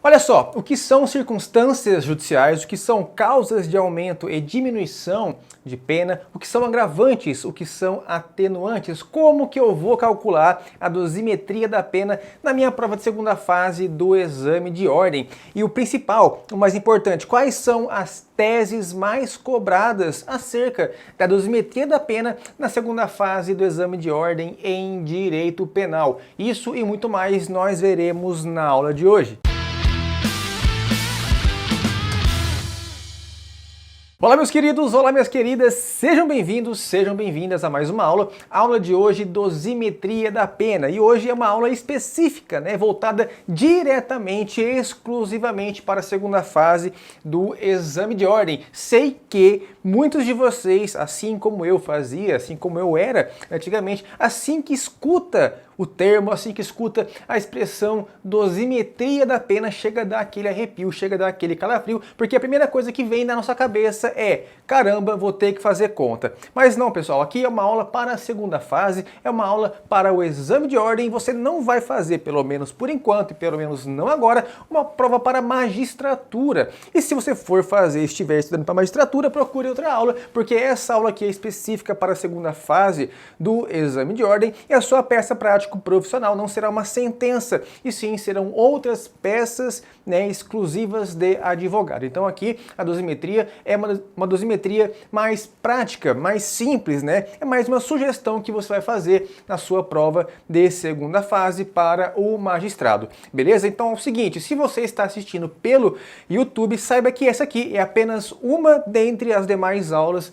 Olha só, o que são circunstâncias judiciais, o que são causas de aumento e diminuição de pena, o que são agravantes, o que são atenuantes, como que eu vou calcular a dosimetria da pena na minha prova de segunda fase do exame de ordem. E o principal, o mais importante, quais são as teses mais cobradas acerca da dosimetria da pena na segunda fase do exame de ordem em direito penal. Isso e muito mais nós veremos na aula de hoje. Olá meus queridos, olá minhas queridas, sejam bem-vindos, sejam bem-vindas a mais uma aula de hoje, dosimetria da pena. E hoje é uma aula específica, voltada diretamente, exclusivamente para a segunda fase do exame de ordem. Sei que muitos de vocês, assim como eu fazia, assim como eu era antigamente, assim que escuta o termo, assim que escuta a expressão dosimetria da pena, chega a dar aquele arrepio, chega a dar aquele calafrio, porque a primeira coisa que vem na nossa cabeça é, caramba, vou ter que fazer conta. Mas não, pessoal, aqui é uma aula para a segunda fase, é uma aula para o exame de ordem, você não vai fazer, pelo menos por enquanto, e pelo menos não agora, uma prova para magistratura. E se você for fazer, estiver estudando para magistratura, procure outra aula, porque essa aula aqui é específica para a segunda fase do exame de ordem, e a sua peça prática profissional não será uma sentença, e sim serão outras peças exclusivas de advogado. Então aqui a dosimetria é uma dosimetria mais prática, mais simples, É mais uma sugestão que você vai fazer na sua prova de segunda fase para o magistrado, beleza? Então é o seguinte, se você está assistindo pelo YouTube, saiba que essa aqui é apenas uma dentre as demais aulas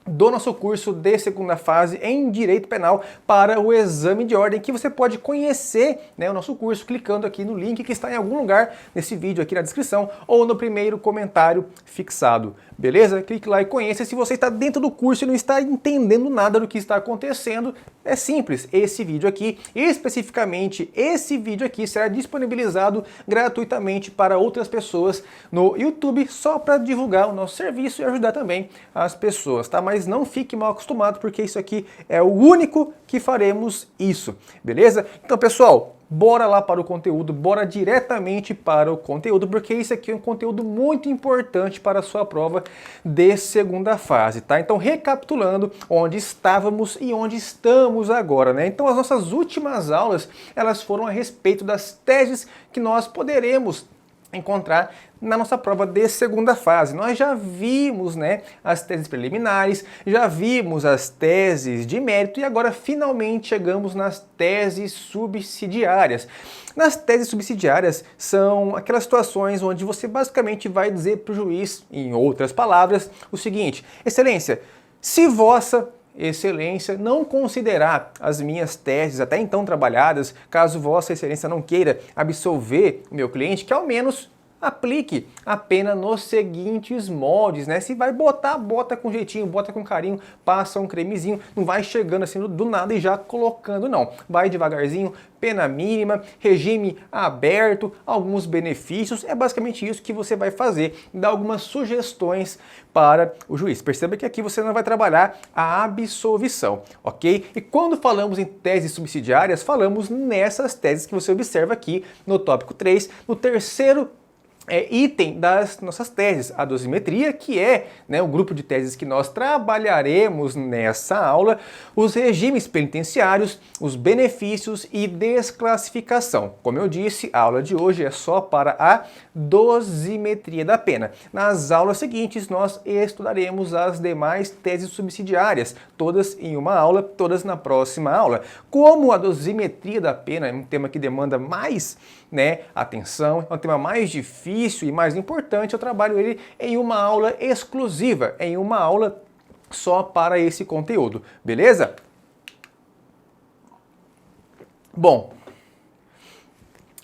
do nosso curso de segunda fase em Direito Penal para o exame de ordem, que você pode conhecer o nosso curso clicando aqui no link que está em algum lugar nesse vídeo aqui na descrição ou no primeiro comentário fixado, beleza? Clique lá e conheça. Se você está dentro do curso e não está entendendo nada do que está acontecendo, é simples, esse vídeo aqui, especificamente esse vídeo aqui, será disponibilizado gratuitamente para outras pessoas no YouTube, só para divulgar o nosso serviço e ajudar também as pessoas, tá? Mas não fique mal acostumado, porque isso aqui é o único que faremos isso, beleza? Então, pessoal, bora lá para o conteúdo, bora diretamente para o conteúdo, porque isso aqui é um conteúdo muito importante para a sua prova de segunda fase, tá? Então, recapitulando onde estávamos e onde estamos agora, Então, as nossas últimas aulas, elas foram a respeito das teses que nós poderemos encontrar na nossa prova de segunda fase. Nós já vimos as teses preliminares, já vimos as teses de mérito e agora finalmente chegamos nas teses subsidiárias. Nas teses subsidiárias são aquelas situações onde você basicamente vai dizer para o juiz, em outras palavras, o seguinte: Excelência, se Vossa Excelência não considerar as minhas teses até então trabalhadas, caso Vossa Excelência não queira absolver o meu cliente, que ao menos aplique a pena nos seguintes moldes, Se vai botar, bota com jeitinho, bota com carinho, passa um cremezinho, não vai chegando assim do nada e já colocando, não. Vai devagarzinho, pena mínima, regime aberto, alguns benefícios, é basicamente isso que você vai fazer, dar algumas sugestões para o juiz. Perceba que aqui você não vai trabalhar a absolvição, ok? E quando falamos em teses subsidiárias, falamos nessas teses que você observa aqui no tópico 3, no terceiro item das nossas teses, a dosimetria, que é o grupo de teses que nós trabalharemos nessa aula, os regimes penitenciários, os benefícios e desclassificação. Como eu disse, a aula de hoje é só para a dosimetria da pena. Nas aulas seguintes, nós estudaremos as demais teses subsidiárias, todas em uma aula, todas na próxima aula. Como a dosimetria da pena é um tema que demanda mais atenção, é um tema mais difícil e mais importante, eu trabalho ele em uma aula exclusiva, em uma aula só para esse conteúdo, beleza? Bom,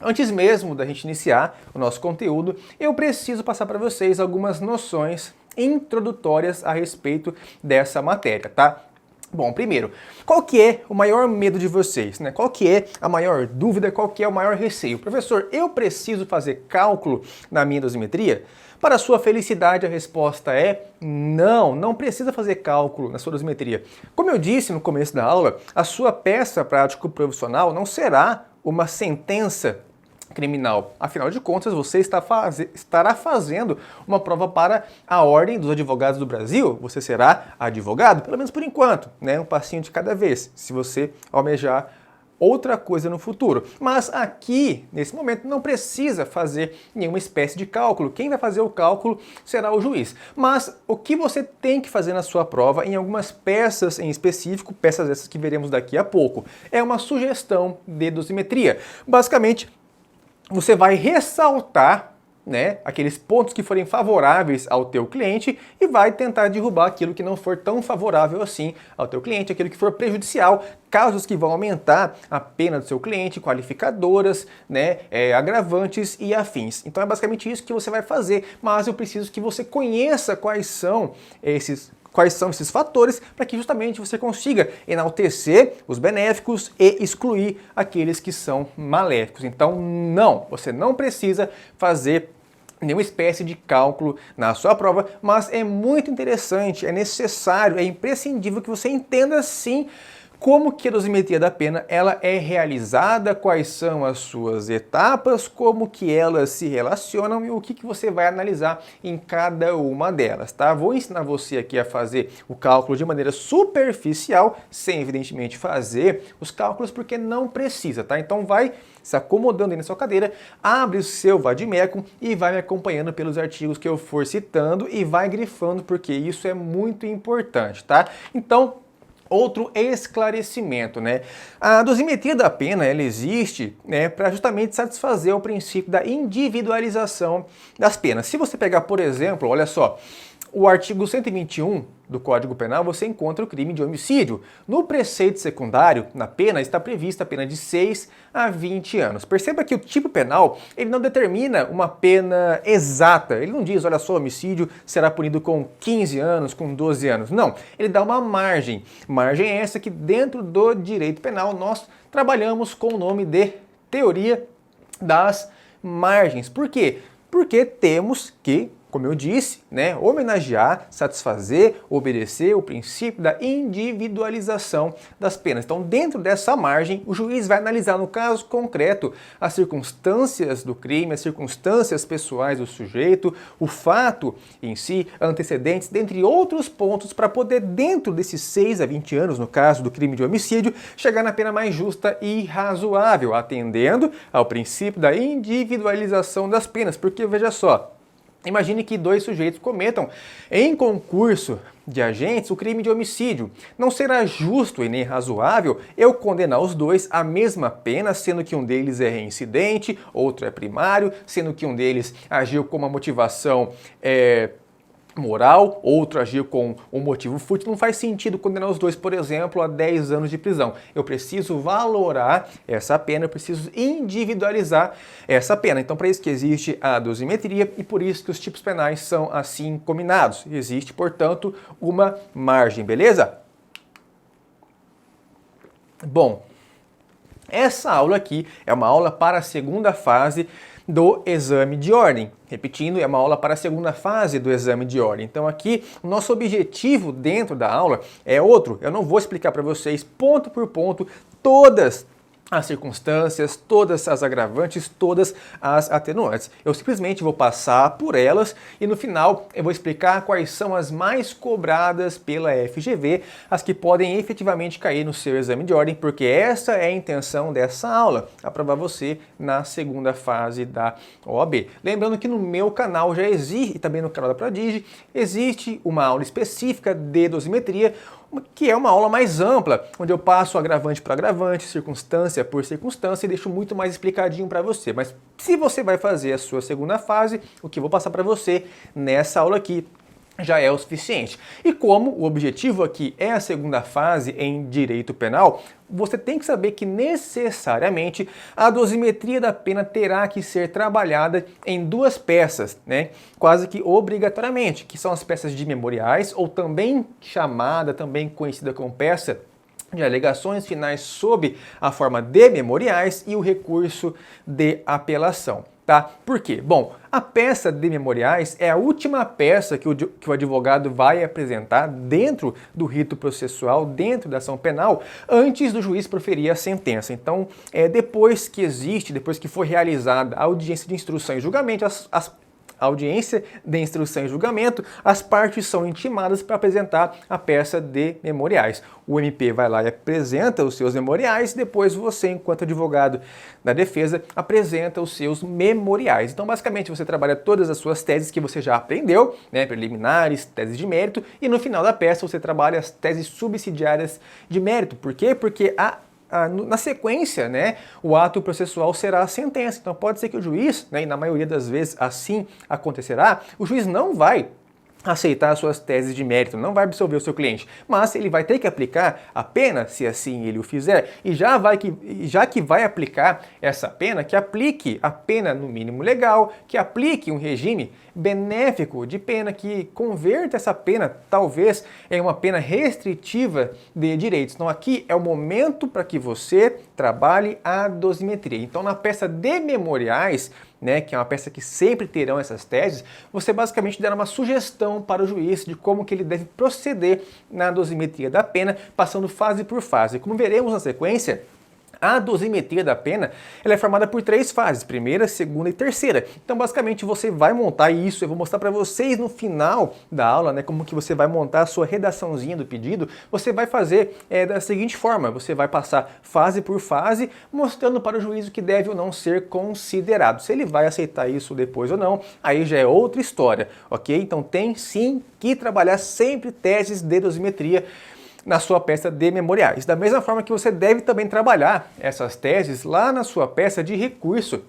antes mesmo da gente iniciar o nosso conteúdo, eu preciso passar para vocês algumas noções introdutórias a respeito dessa matéria, tá? Bom, primeiro, qual que é o maior medo de vocês, Qual que é a maior dúvida, qual que é o maior receio? Professor, eu preciso fazer cálculo na minha dosimetria? Para a sua felicidade, a resposta é não, não precisa fazer cálculo na sua dosimetria. Como eu disse no começo da aula, a sua peça prático-profissional não será uma sentença criminal. Afinal de contas, você estará fazendo uma prova para a Ordem dos Advogados do Brasil. Você será advogado, pelo menos por enquanto, né? Um passinho de cada vez, se você almejar outra coisa no futuro. Mas aqui, nesse momento, não precisa fazer nenhuma espécie de cálculo. Quem vai fazer o cálculo será o juiz. Mas o que você tem que fazer na sua prova, em algumas peças em específico, peças essas que veremos daqui a pouco, é uma sugestão de dosimetria. Basicamente, você vai ressaltar, né, aqueles pontos que forem favoráveis ao teu cliente e vai tentar derrubar aquilo que não for tão favorável assim ao teu cliente, aquilo que for prejudicial, casos que vão aumentar a pena do seu cliente, qualificadoras, né, agravantes e afins. Então é basicamente isso que você vai fazer, mas eu preciso que você conheça quais são esses fatores para que justamente você consiga enaltecer os benéficos e excluir aqueles que são maléficos. Então, não, você não precisa fazer nenhuma espécie de cálculo na sua prova, mas é muito interessante, é necessário, é imprescindível que você entenda sim como que a dosimetria da pena ela é realizada, quais são as suas etapas, como que elas se relacionam e o que você vai analisar em cada uma delas, tá? Vou ensinar você aqui a fazer o cálculo de maneira superficial, sem evidentemente fazer os cálculos, porque não precisa, tá? Então vai se acomodando aí na sua cadeira, abre o seu Vadimeco e vai me acompanhando pelos artigos que eu for citando e vai grifando, porque isso é muito importante, tá? Então, outro esclarecimento, né? A dosimetria da pena, ela existe, né, para justamente satisfazer o princípio da individualização das penas. Se você pegar, por exemplo, olha só, o artigo 121 do Código Penal, você encontra o crime de homicídio. No preceito secundário, na pena, está prevista a pena de 6 a 20 anos. Perceba que o tipo penal, ele não determina uma pena exata. Ele não diz, olha só, homicídio será punido com 15 anos, com 12 anos. Não, ele dá uma margem. Margem essa que dentro do direito penal nós trabalhamos com o nome de teoria das margens. Por quê? Porque temos que, como eu disse, né, homenagear, satisfazer, obedecer o princípio da individualização das penas. Então, dentro dessa margem, o juiz vai analisar, no caso concreto, as circunstâncias do crime, as circunstâncias pessoais do sujeito, o fato em si, antecedentes, dentre outros pontos, para poder, dentro desses 6 a 20 anos, no caso do crime de homicídio, chegar na pena mais justa e razoável, atendendo ao princípio da individualização das penas. Porque, veja só, imagine que 2 sujeitos cometam em concurso de agentes o crime de homicídio. Não será justo e nem razoável eu condenar os 2 à mesma pena, sendo que um deles é reincidente, outro é primário, sendo que um deles agiu com uma motivação moral, outro agiu com um motivo fútil. Não faz sentido condenar os 2, por exemplo, a 10 anos de prisão. Eu preciso valorar essa pena, eu preciso individualizar essa pena. Então, para isso que existe a dosimetria e por isso que os tipos penais são assim combinados. Existe, portanto, uma margem, beleza? Bom, essa aula aqui é uma aula para a segunda fase do exame de ordem. Repetindo, é uma aula para a segunda fase do exame de ordem. Então aqui, o nosso objetivo dentro da aula é outro. Eu não vou explicar para vocês ponto por ponto todas as circunstâncias, todas as agravantes, todas as atenuantes. Eu simplesmente vou passar por elas e no final eu vou explicar quais são as mais cobradas pela FGV, as que podem efetivamente cair no seu exame de ordem, porque essa é a intenção dessa aula, aprovar você na segunda fase da OAB. Lembrando que no meu canal já existe, e também no canal da Prodigi, existe uma aula específica de dosimetria, que é uma aula mais ampla, onde eu passo agravante por agravante, circunstância por circunstância e deixo muito mais explicadinho para você. Mas se você vai fazer a sua segunda fase, o que eu vou passar para você nessa aula aqui já é o suficiente. E como o objetivo aqui é a segunda fase em direito penal, você tem que saber que necessariamente a dosimetria da pena terá que ser trabalhada em 2 peças, né? Quase que obrigatoriamente, que são as peças de memoriais, ou também chamada, também conhecida como peça de alegações finais sob a forma de memoriais e o recurso de apelação. Tá? Por quê? Bom, a peça de memoriais é a última peça que o advogado vai apresentar dentro do rito processual, dentro da ação penal, antes do juiz proferir a sentença. Então, depois que foi realizada a audiência de instrução e julgamento, audiência de instrução e julgamento, as partes são intimadas para apresentar a peça de memoriais. O MP vai lá e apresenta os seus memoriais, depois você, enquanto advogado da defesa, apresenta os seus memoriais. Então, basicamente, você trabalha todas as suas teses que você já aprendeu, né, preliminares, teses de mérito, e no final da peça você trabalha as teses subsidiárias de mérito. Por quê? Porque na sequência, né, o ato processual será a sentença. Então pode ser que o juiz, né, e na maioria das vezes assim acontecerá, o juiz não vai aceitar as suas teses de mérito, não vai absolver o seu cliente, mas ele vai ter que aplicar a pena, se assim ele o fizer, e já que vai aplicar essa pena, que aplique a pena no mínimo legal, que aplique um regime benéfico de pena, que converta essa pena, talvez, em uma pena restritiva de direitos. Então aqui é o momento para que você trabalhe a dosimetria. Então na peça de memoriais, né, que é uma peça que sempre terão essas teses, você basicamente dará uma sugestão para o juiz de como que ele deve proceder na dosimetria da pena, passando fase por fase. Como veremos na sequência, a dosimetria da pena ela é formada por 3 fases, primeira, segunda e terceira. Então, basicamente, você vai montar isso, eu vou mostrar para vocês no final da aula, né, como que você vai montar a sua redaçãozinha do pedido. Você vai fazer da seguinte forma, você vai passar fase por fase, mostrando para o juiz o que deve ou não ser considerado. Se ele vai aceitar isso depois ou não, aí já é outra história, ok? Então, tem sim que trabalhar sempre teses de dosimetria na sua peça de memoriais. Da mesma forma que você deve também trabalhar essas teses lá na sua peça de recurso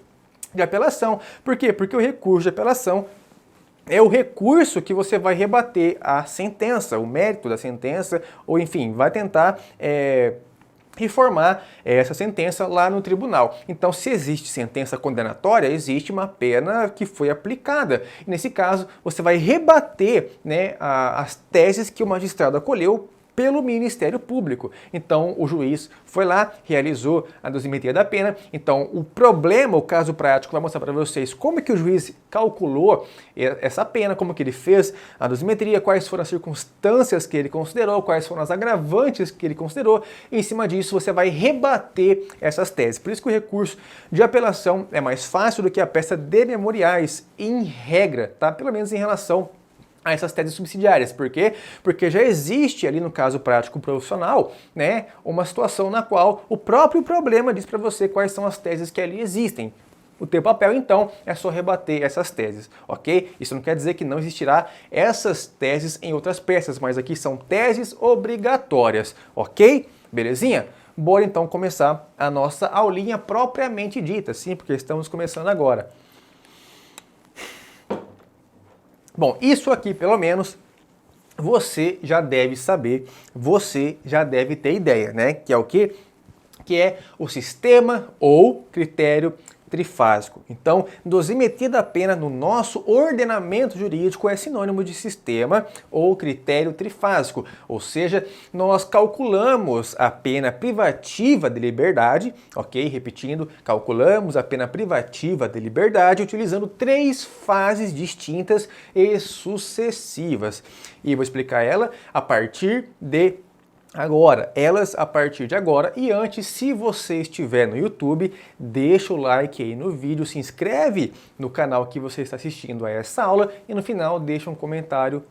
de apelação. Por quê? Porque o recurso de apelação é o recurso que você vai rebater a sentença, o mérito da sentença, ou enfim, vai tentar reformar essa sentença lá no tribunal. Então, se existe sentença condenatória, existe uma pena que foi aplicada. E nesse caso, você vai rebater, né, as teses que o magistrado acolheu pelo Ministério Público. Então, o juiz foi lá, realizou a dosimetria da pena. Então, o problema, o caso prático, vai mostrar para vocês como é que o juiz calculou essa pena, como que ele fez a dosimetria, quais foram as circunstâncias que ele considerou, quais foram as agravantes que ele considerou. E, em cima disso, você vai rebater essas teses. Por isso que o recurso de apelação é mais fácil do que a peça de memoriais, em regra, tá? Pelo menos em relação a essas teses subsidiárias. Por quê? Porque já existe ali no caso prático profissional, né, uma situação na qual o próprio problema diz para você quais são as teses que ali existem. O teu papel, então, é só rebater essas teses, ok? Isso não quer dizer que não existirá essas teses em outras peças, mas aqui são teses obrigatórias, ok? Belezinha? Bora então começar a nossa aulinha propriamente dita, sim, porque estamos começando agora. Bom, isso aqui, pelo menos, você já deve saber, você já deve ter ideia, né? Que é o quê? Que é o sistema ou critério trifásico. Então, dosimetria da pena no nosso ordenamento jurídico é sinônimo de sistema ou critério trifásico, ou seja, nós calculamos a pena privativa de liberdade, ok? Repetindo, calculamos a pena privativa de liberdade utilizando 3 fases distintas e sucessivas. E vou explicar ela a partir de agora, elas a partir de agora. E antes, se você estiver no YouTube, deixa o like aí no vídeo, se inscreve no canal que você está assistindo a essa aula e no final deixa um comentário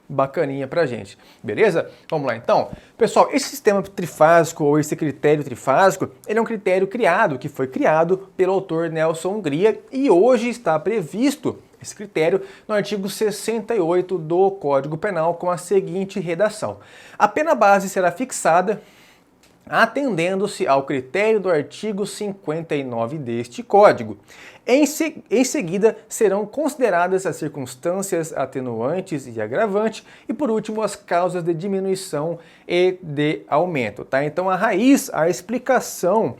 bacaninha pra gente, beleza? Vamos lá então. Pessoal, esse sistema trifásico ou esse critério trifásico, ele é um critério que foi criado pelo autor Nelson Hungria e hoje está previsto esse critério no artigo 68 do Código Penal com a seguinte redação: a pena base será fixada atendendo-se ao critério do artigo 59 deste Código. Em seguida, serão consideradas as circunstâncias atenuantes e agravantes e, por último, as causas de diminuição e de aumento. Tá? Então, a explicação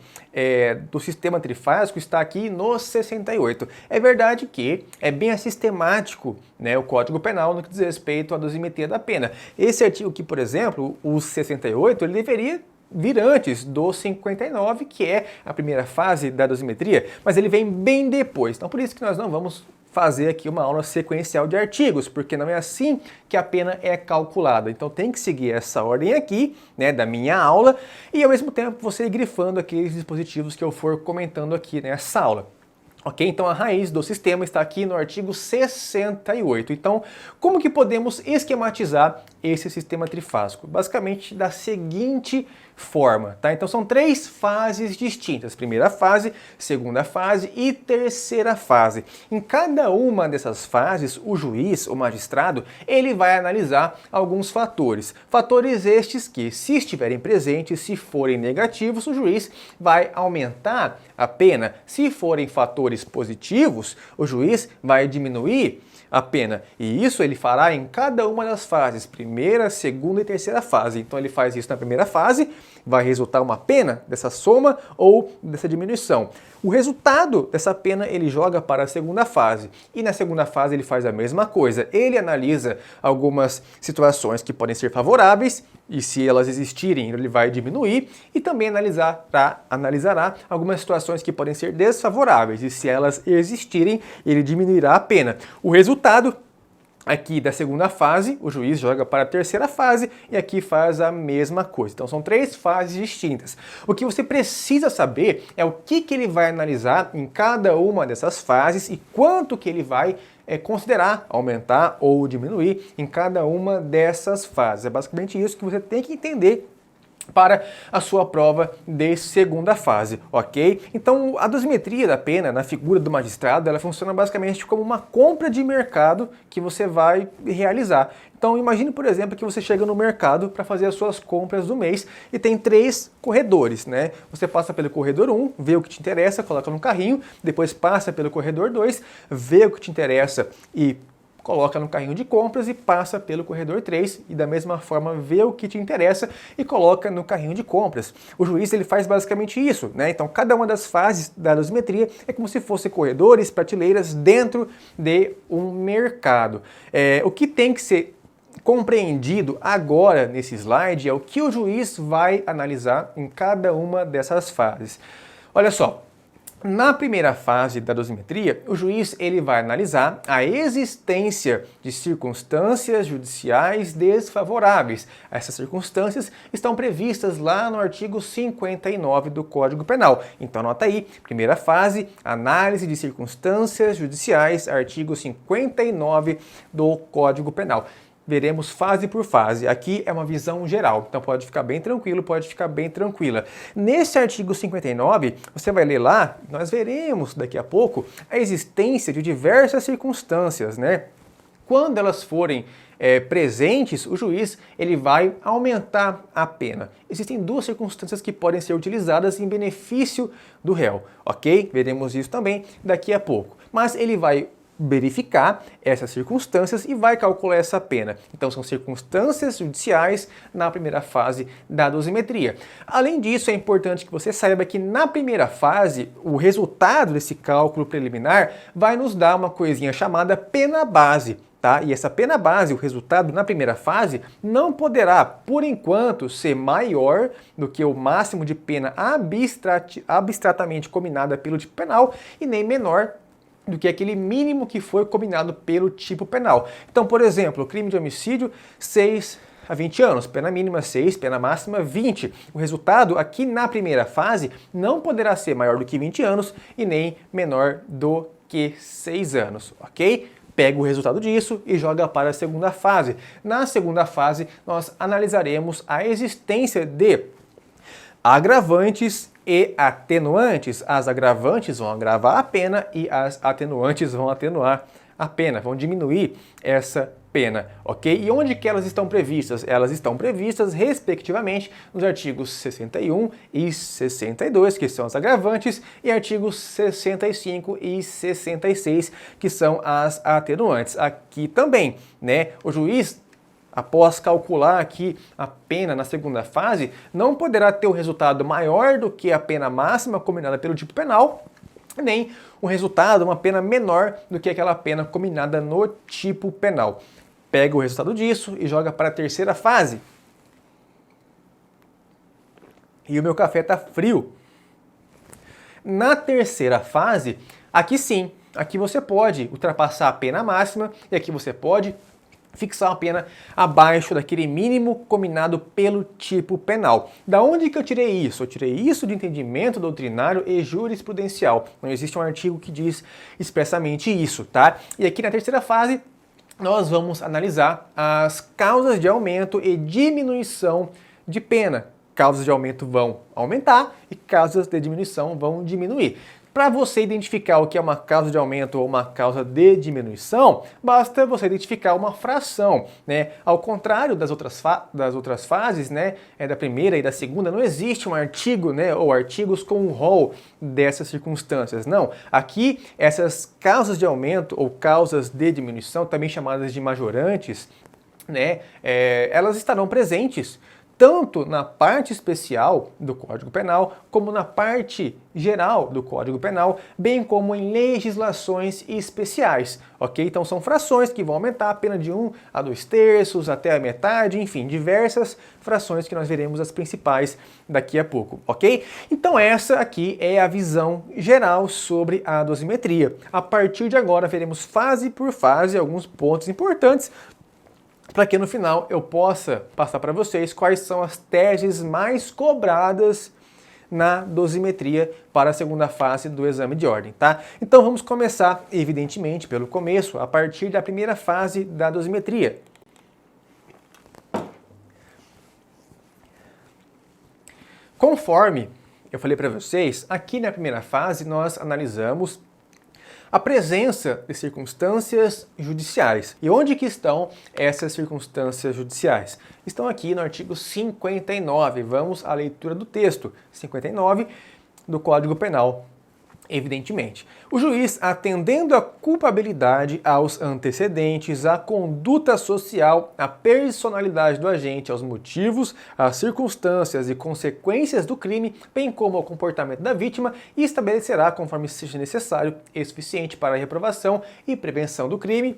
do sistema trifásico está aqui no 68. É verdade que é bem sistemático, né, o Código Penal no que diz respeito à dosimetria da pena. Esse artigo aqui, por exemplo, o 68, ele deveria vir antes do 59, que é a primeira fase da dosimetria, mas ele vem bem depois. Então por isso que nós não vamos fazer aqui uma aula sequencial de artigos, porque não é assim que a pena é calculada. Então tem que seguir essa ordem aqui, né, da minha aula, e ao mesmo tempo você ir grifando aqueles dispositivos que eu for comentando aqui nessa aula. Ok? Então a raiz do sistema está aqui no artigo 68. Então, como que podemos esquematizar esse sistema trifásico? Basicamente da seguinte forma, tá? Então são 3 fases distintas: primeira fase, segunda fase e terceira fase. Em cada uma dessas fases, o juiz, o magistrado, ele vai analisar alguns fatores. Fatores estes que, se estiverem presentes, se forem negativos, o juiz vai aumentar a pena. Se forem fatores positivos, o juiz vai diminuir a pena. E isso ele fará em cada uma das fases, primeira, segunda e terceira fase. Então ele faz isso na primeira fase, vai resultar uma pena dessa soma ou dessa diminuição. O resultado dessa pena ele joga para a segunda fase. E na segunda fase ele faz a mesma coisa. Ele analisa algumas situações que podem ser favoráveis, e se elas existirem, ele vai diminuir, e também analisará algumas situações que podem ser desfavoráveis, e se elas existirem, ele diminuirá a pena. O resultado aqui da segunda fase, o juiz joga para a terceira fase e aqui faz a mesma coisa. Então são 3 fases distintas. O que você precisa saber é o que ele vai analisar em cada uma dessas fases e quanto que ele vai considerar aumentar ou diminuir em cada uma dessas fases. É basicamente isso que você tem que entender para a sua prova de segunda fase, ok? Então, a dosimetria da pena na figura do magistrado, ela funciona basicamente como uma compra de mercado que você vai realizar. Então, imagine, por exemplo, que você chega no mercado para fazer as suas compras do mês e tem 3 corredores, né? Você passa pelo corredor 1, vê o que te interessa, coloca no carrinho, depois passa pelo corredor 2, vê o que te interessa e coloca no carrinho de compras e passa pelo corredor 3 e da mesma forma vê o que te interessa e coloca no carrinho de compras. O juiz ele faz basicamente isso, né? Então cada uma das fases da dosimetria é como se fossem corredores, prateleiras dentro de um mercado. O que tem que ser compreendido agora nesse slide é o que o juiz vai analisar em cada uma dessas fases. Olha só. Na primeira fase da dosimetria, o juiz ele vai analisar a existência de circunstâncias judiciais desfavoráveis. Essas circunstâncias estão previstas lá no artigo 59 do Código Penal. Então anota aí, primeira fase, análise de circunstâncias judiciais, artigo 59 do Código Penal. Veremos fase por fase. Aqui é uma visão geral, então pode ficar bem tranquilo, pode ficar bem tranquila. Nesse artigo 59, você vai ler lá, nós veremos daqui a pouco, a existência de diversas circunstâncias, né? Quando elas forem presentes, o juiz ele vai aumentar a pena. Existem 2 circunstâncias que podem ser utilizadas em benefício do réu, ok? Veremos isso também daqui a pouco. Mas ele vai verificar essas circunstâncias e vai calcular essa pena. Então são circunstâncias judiciais na primeira fase da dosimetria. Além disso, é importante que você saiba que na primeira fase, o resultado desse cálculo preliminar vai nos dar uma coisinha chamada pena base. Tá? E essa pena base, o resultado na primeira fase, não poderá, por enquanto, ser maior do que o máximo de pena abstratamente combinada pelo tipo penal e nem menor do que aquele mínimo que foi combinado pelo tipo penal. Então, por exemplo, crime de homicídio, 6 a 20 anos, pena mínima 6, pena máxima 20. O resultado aqui na primeira fase não poderá ser maior do que 20 anos e nem menor do que 6 anos, ok? Pega o resultado disso e joga para a segunda fase. Na segunda fase, nós analisaremos a existência de agravantes e atenuantes. As agravantes vão agravar a pena e as atenuantes vão atenuar a pena, vão diminuir essa pena, ok? E onde que elas estão previstas? Elas estão previstas, respectivamente, nos artigos 61 e 62, que são as agravantes, e artigos 65 e 66, que são as atenuantes. Aqui também, né, o juiz, após calcular aqui a pena na segunda fase, não poderá ter um resultado maior do que a pena máxima combinada pelo tipo penal, nem um resultado, uma pena menor do que aquela pena combinada no tipo penal. Pega o resultado disso e joga para a terceira fase. e o meu café está frio. Na terceira fase, aqui sim, aqui você pode ultrapassar a pena máxima e aqui você pode fixar uma pena abaixo daquele mínimo combinado pelo tipo penal. Da onde que eu tirei isso? Eu tirei isso de entendimento doutrinário e jurisprudencial. Não existe um artigo que diz expressamente isso, tá? E aqui na terceira fase, nós vamos analisar as causas de aumento e diminuição de pena. Causas de aumento vão aumentar e causas de diminuição vão diminuir. Para você identificar o que é uma causa de aumento ou uma causa de diminuição, basta você identificar uma fração, né? Ao contrário das outras fases, né? Da primeira e da segunda, não existe um artigo, né? Ou artigos com um rol dessas circunstâncias. Não. Aqui, essas causas de aumento ou causas de diminuição, também chamadas de majorantes, né? Elas estarão presentes tanto na parte especial do Código Penal, como na parte geral do Código Penal, bem como em legislações especiais, ok? Então são frações que vão aumentar a pena de 1 a 2/3, até a metade, enfim, diversas frações que nós veremos as principais daqui a pouco, ok? Então essa aqui é a visão geral sobre a dosimetria. A partir de agora veremos fase por fase alguns pontos importantes, para que no final eu possa passar para vocês quais são as teses mais cobradas na dosimetria para a segunda fase do exame de ordem, tá? Então vamos começar, evidentemente, pelo começo, a partir da primeira fase da dosimetria. Conforme eu falei para vocês, aqui na primeira fase nós analisamos a presença de circunstâncias judiciais. E onde que estão essas circunstâncias judiciais? Estão aqui no artigo 59. Vamos à leitura do texto. 59 do Código Penal. Evidentemente, o juiz, atendendo à culpabilidade, aos antecedentes, à conduta social, à personalidade do agente, aos motivos, às circunstâncias e consequências do crime, bem como ao comportamento da vítima, estabelecerá, conforme seja necessário e suficiente para a reprovação e prevenção do crime.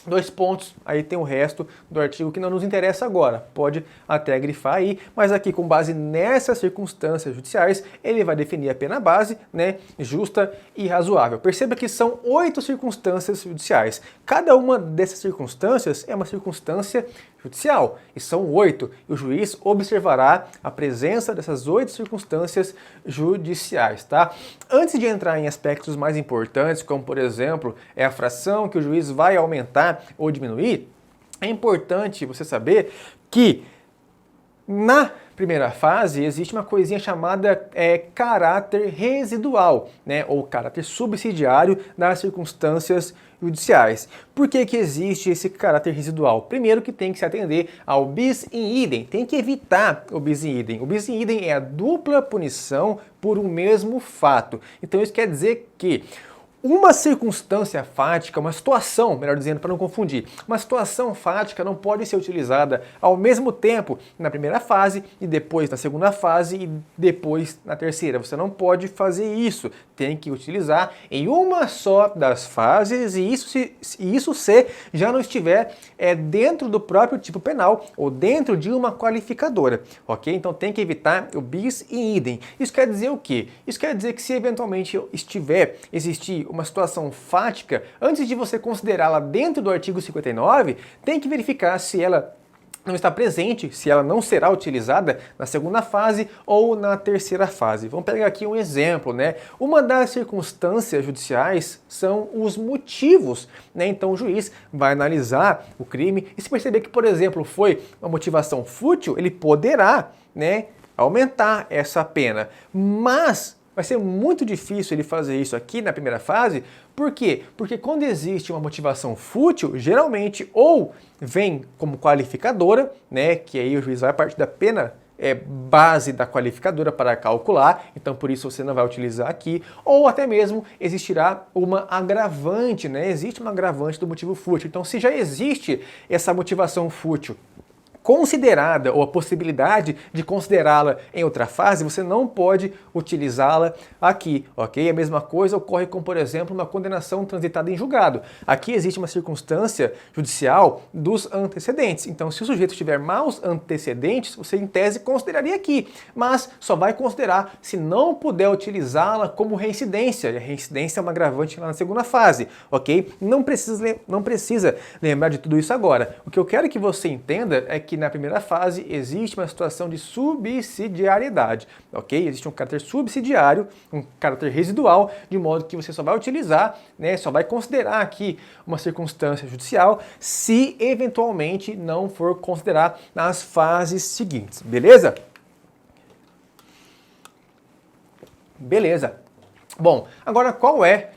2 pontos, aí tem o resto do artigo que não nos interessa agora, pode até grifar aí, mas aqui com base nessas circunstâncias judiciais, ele vai definir a pena base, né, justa e razoável. Perceba que são 8 circunstâncias judiciais, cada uma dessas circunstâncias é uma circunstância judicial, e são 8, e o juiz observará a presença dessas 8 circunstâncias judiciais, tá? Antes de entrar em aspectos mais importantes, como por exemplo, a fração que o juiz vai aumentar ou diminuir, é importante você saber que na primeira fase existe uma coisinha chamada caráter residual, né, ou caráter subsidiário das circunstâncias judiciais. Por que que existe esse caráter residual? Primeiro que tem que se atender ao bis in idem, tem que evitar o bis in idem. O bis in idem é a dupla punição por um mesmo fato. Então isso quer dizer que uma circunstância fática, uma situação, melhor dizendo, para não confundir, uma situação fática não pode ser utilizada ao mesmo tempo na primeira fase e depois na segunda fase e depois na terceira. Você não pode fazer isso. Tem que utilizar em uma só das fases e isso se já não estiver dentro do próprio tipo penal ou dentro de uma qualificadora, ok? Então tem que evitar o bis in idem. Isso quer dizer o quê? Isso quer dizer que se eventualmente existir uma situação fática, antes de você considerá-la dentro do artigo 59, tem que verificar se ela não está presente, se ela não será utilizada na segunda fase ou na terceira fase. Vamos pegar aqui um exemplo, né? Uma das circunstâncias judiciais são os motivos, né? Então o juiz vai analisar o crime e se perceber que, por exemplo, foi uma motivação fútil, ele poderá, né, aumentar essa pena. Mas vai ser muito difícil ele fazer isso aqui na primeira fase. Por quê? Porque quando existe uma motivação fútil, geralmente ou vem como qualificadora, né, que aí o juiz vai partir da pena base da qualificadora para calcular, então por isso você não vai utilizar aqui, ou até mesmo existirá uma agravante, né? Existe uma agravante do motivo fútil. Então se já existe essa motivação fútil considerada ou a possibilidade de considerá-la em outra fase, você não pode utilizá-la aqui, ok? A mesma coisa ocorre com, por exemplo, uma condenação transitada em julgado. Aqui existe uma circunstância judicial dos antecedentes. Então, se o sujeito tiver maus antecedentes, você em tese consideraria aqui, mas só vai considerar se não puder utilizá-la como reincidência. E a reincidência é uma agravante lá na segunda fase, ok? Não precisa lembrar de tudo isso agora. O que eu quero que você entenda é que na primeira fase existe uma situação de subsidiariedade, ok? Existe um caráter subsidiário, um caráter residual, de modo que você só vai utilizar, né, só vai considerar aqui uma circunstância judicial se eventualmente não for considerar nas fases seguintes, beleza? Beleza. Bom, agora qual é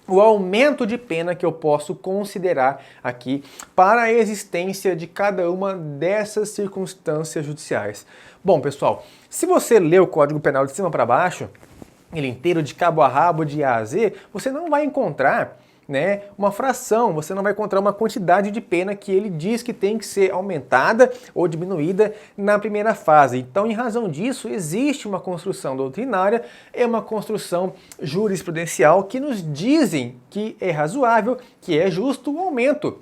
o aumento de pena que eu posso considerar aqui para a existência de cada uma dessas circunstâncias judiciais? Bom, pessoal, se você ler o Código Penal de cima para baixo, ele inteiro de cabo a rabo, de A a Z, você não vai encontrar, né, uma fração, você não vai encontrar uma quantidade de pena que ele diz que tem que ser aumentada ou diminuída na primeira fase. Então, em razão disso, existe uma construção doutrinária e uma construção jurisprudencial que nos dizem que é razoável, que é justo o aumento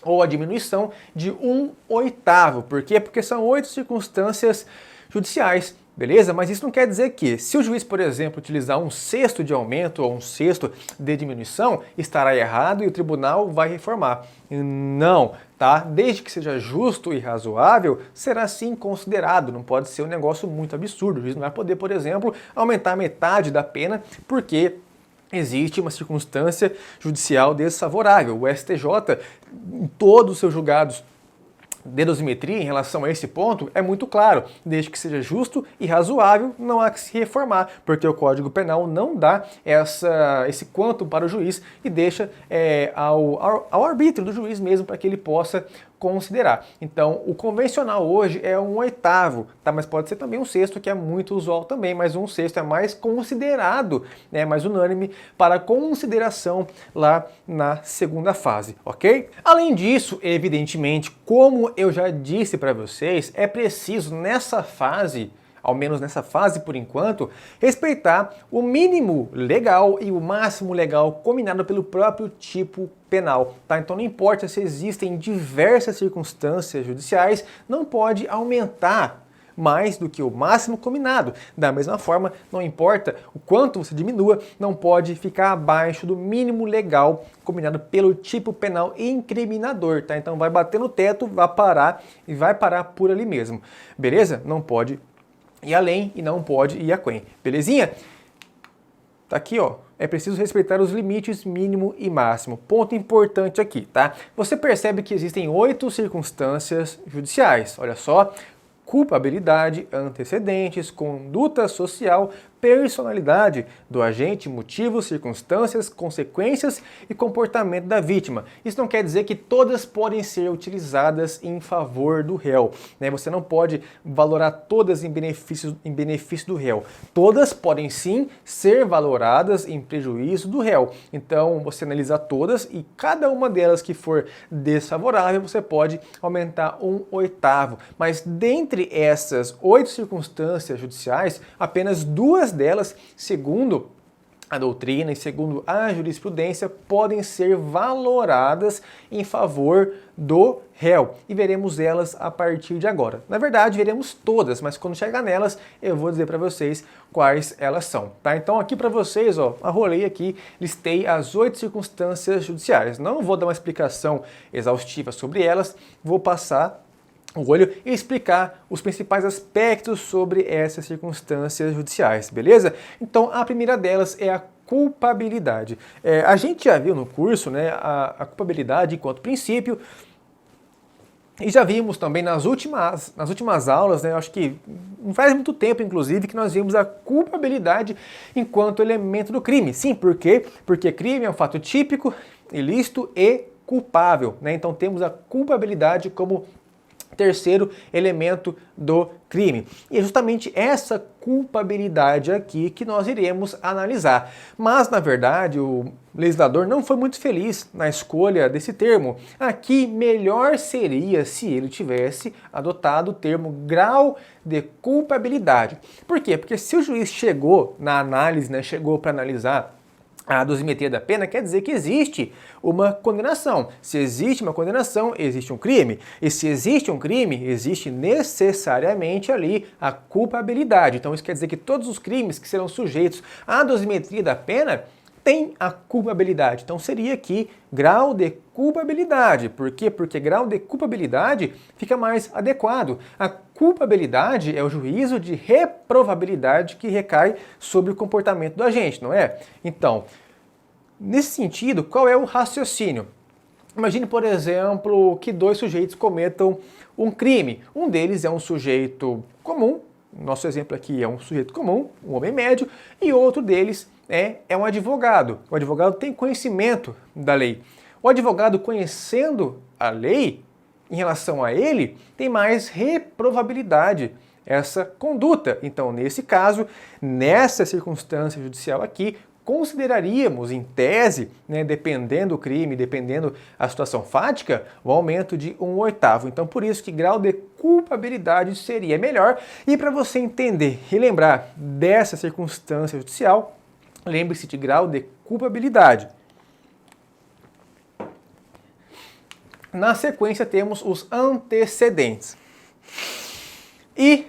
ou a diminuição de 1/8. Por quê? Porque são 8 circunstâncias judiciais. Beleza? Mas isso não quer dizer que, se o juiz, por exemplo, utilizar 1/6 de aumento ou 1/6 de diminuição, estará errado e o tribunal vai reformar. Não, tá? Desde que seja justo e razoável, será sim considerado. Não pode ser um negócio muito absurdo. O juiz não vai poder, por exemplo, aumentar metade da pena porque existe uma circunstância judicial desfavorável. O STJ, em todos os seus julgados de dosimetria em relação a esse ponto é muito claro, desde que seja justo e razoável, não há que se reformar, porque o Código Penal não dá esse quantum para o juiz e deixa ao arbítrio do juiz mesmo para que ele possa considerar. Então, o convencional hoje é 1/8, tá? Mas pode ser também 1/6, que é muito usual também, mas 1/6 é mais considerado, né? Mais unânime para consideração lá na segunda fase, ok? Além disso, evidentemente, como eu já disse para vocês, é preciso nessa fase, ao menos nessa fase por enquanto, respeitar o mínimo legal e o máximo legal combinado pelo próprio tipo penal, tá? Então não importa se existem diversas circunstâncias judiciais, não pode aumentar mais do que o máximo combinado. Da mesma forma, não importa o quanto você diminua, não pode ficar abaixo do mínimo legal combinado pelo tipo penal incriminador, tá? Então vai bater no teto, vai parar e vai parar por ali mesmo, beleza? Não pode ir além e não pode ir aquém, belezinha? Tá aqui, ó. É preciso respeitar os limites mínimo e máximo. Ponto importante aqui, tá? Você percebe que existem 8 circunstâncias judiciais. Olha só. Culpabilidade, antecedentes, conduta social, personalidade do agente, motivos, circunstâncias, consequências e comportamento da vítima. Isso não quer dizer que todas podem ser utilizadas em favor do réu, né? Você não pode valorar todas em benefício do réu. Todas podem sim ser valoradas em prejuízo do réu. Então você analisa todas e cada uma delas que for desfavorável, você pode aumentar 1/8. Mas dentre essas 8 circunstâncias judiciais, apenas 2 delas, segundo a doutrina e segundo a jurisprudência, podem ser valoradas em favor do réu. E veremos elas a partir de agora. Na verdade, veremos todas, mas quando chegar nelas, eu vou dizer para vocês quais elas são, tá? Então aqui para vocês, ó, arrolei aqui, listei as 8 circunstâncias judiciais. Não vou dar uma explicação exaustiva sobre elas, vou passar o olho e explicar os principais aspectos sobre essas circunstâncias judiciais, beleza? Então, a primeira delas é a culpabilidade. A gente já viu no curso, né, a culpabilidade enquanto princípio, e já vimos também nas últimas aulas, né, acho que não faz muito tempo, inclusive, que nós vimos a culpabilidade enquanto elemento do crime. Sim, por quê? Porque crime é um fato típico, ilícito e culpável, né? Então, temos a culpabilidade como terceiro elemento do crime. E é justamente essa culpabilidade aqui que nós iremos analisar. Mas, na verdade, o legislador não foi muito feliz na escolha desse termo. Aqui, melhor seria se ele tivesse adotado o termo grau de culpabilidade. Por quê? Porque se o juiz chegou na análise, né, chegou para analisar a dosimetria da pena, quer dizer que existe uma condenação. Se existe uma condenação, existe um crime. E se existe um crime, existe necessariamente ali a culpabilidade. Então isso quer dizer que todos os crimes que serão sujeitos à dosimetria da pena têm a culpabilidade. Então seria aqui grau de culpabilidade. Por quê? Porque grau de culpabilidade fica mais adequado. A culpabilidade é o juízo de reprovabilidade que recai sobre o comportamento do agente, não é? Então, nesse sentido, qual é o raciocínio? Imagine, por exemplo, que dois sujeitos cometam um crime. Um deles é um sujeito comum, nosso exemplo aqui é um sujeito comum, um homem médio, e outro deles é um advogado. O advogado tem conhecimento da lei. O advogado, conhecendo a lei, em relação a ele, tem mais reprovabilidade essa conduta. Então, nesse caso, nessa circunstância judicial aqui, consideraríamos, em tese, né, dependendo do crime, dependendo a situação fática, o aumento de 1/8. Então, por isso que grau de culpabilidade seria melhor. E para você entender e lembrar dessa circunstância judicial, lembre-se de grau de culpabilidade. Na sequência temos os antecedentes. E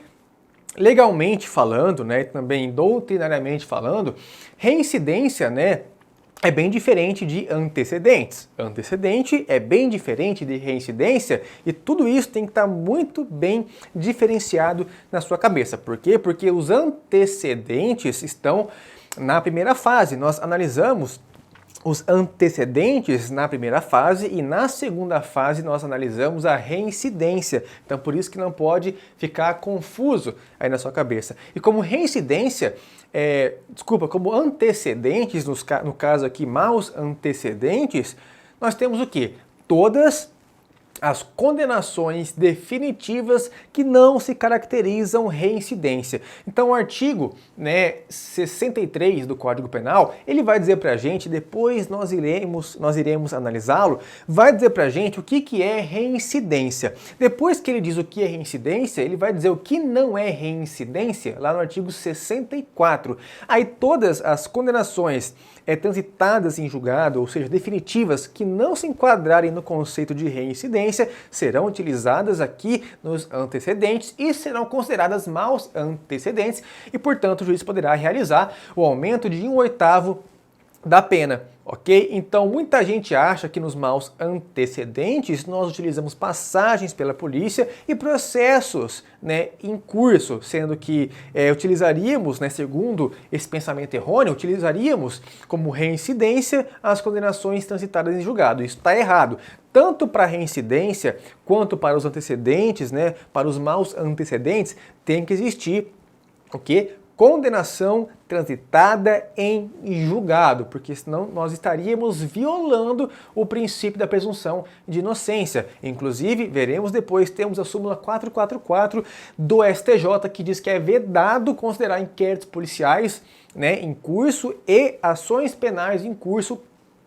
legalmente falando, né, também doutrinariamente falando, reincidência, né, é bem diferente de antecedentes. Antecedente é bem diferente de reincidência e tudo isso tem que estar muito bem diferenciado na sua cabeça. Por quê? Porque os antecedentes estão na primeira fase. Nós analisamos os antecedentes na primeira fase e na segunda fase nós analisamos a reincidência. Então por isso que não pode ficar confuso aí na sua cabeça. E como reincidência, como antecedentes, no caso aqui maus antecedentes, nós temos o quê? Todas as condenações definitivas que não se caracterizam reincidência. Então o artigo 63 do Código Penal, ele vai dizer pra gente, depois nós iremos analisá-lo, vai dizer pra gente o que é reincidência. Depois que ele diz o que é reincidência, ele vai dizer o que não é reincidência, lá no artigo 64. Aí todas as condenações transitadas em julgado, ou seja, definitivas, que não se enquadrarem no conceito de reincidência, serão utilizadas aqui nos antecedentes e serão consideradas maus antecedentes e, portanto, o juiz poderá realizar o aumento de 1/8 da pena. Ok? Então, muita gente acha que nos maus antecedentes nós utilizamos passagens pela polícia e processos em curso, sendo que utilizaríamos, segundo esse pensamento errôneo, utilizaríamos como reincidência as condenações transitadas em julgado. Isso está errado. Tanto para a reincidência quanto para os antecedentes, para os maus antecedentes, tem que existir o quê? Condenação transitada em julgado, porque senão nós estaríamos violando o princípio da presunção de inocência. Inclusive, veremos depois, temos a súmula 444 do STJ, que diz que é vedado considerar inquéritos policiais em curso e ações penais em curso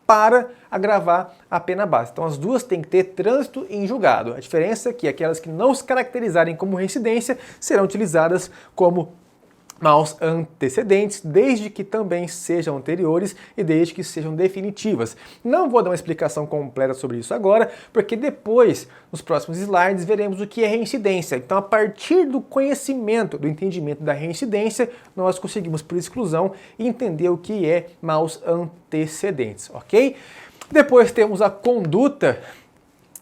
para agravar a pena base. Então as duas têm que ter trânsito em julgado. A diferença é que aquelas que não se caracterizarem como reincidência serão utilizadas como maus antecedentes, desde que também sejam anteriores e desde que sejam definitivas. Não vou dar uma explicação completa sobre isso agora, porque depois, nos próximos slides, veremos o que é reincidência. Então, a partir do conhecimento, do entendimento da reincidência, nós conseguimos, por exclusão, entender o que é maus antecedentes, ok? Depois temos a conduta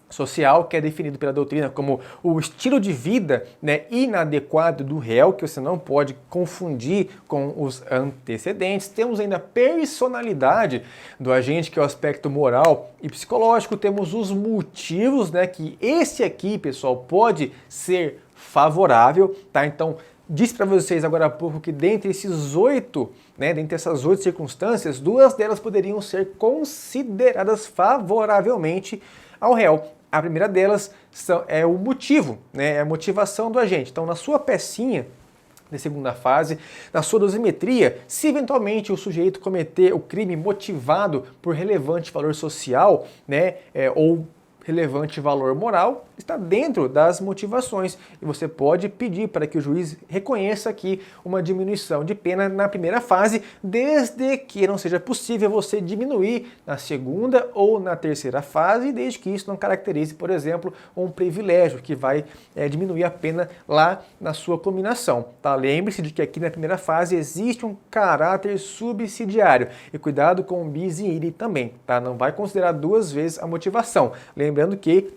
social, que é definido pela doutrina como o estilo de vida inadequado do réu, que você não pode confundir com os antecedentes. Temos ainda a personalidade do agente, que é o aspecto moral e psicológico. Temos os motivos, que esse aqui, pessoal, pode ser favorável, tá? Então, disse para vocês agora há pouco que dentre essas 8 circunstâncias, 2 delas poderiam ser consideradas favoravelmente ao réu. A primeira delas é o motivo, né? É a motivação do agente. Então, na sua pecinha de segunda fase, na sua dosimetria, se eventualmente o sujeito cometer o crime motivado por relevante valor social, né, ou relevante valor moral, está dentro das motivações e você pode pedir para que o juiz reconheça aqui uma diminuição de pena na primeira fase, desde que não seja possível você diminuir na segunda ou na terceira fase, desde que isso não caracterize, por exemplo, um privilégio que vai diminuir a pena lá na sua cominação. Tá? Lembre-se de que aqui na primeira fase existe um caráter subsidiário e cuidado com o bis in idem também, tá? Não vai considerar duas vezes a motivação. Lembrando que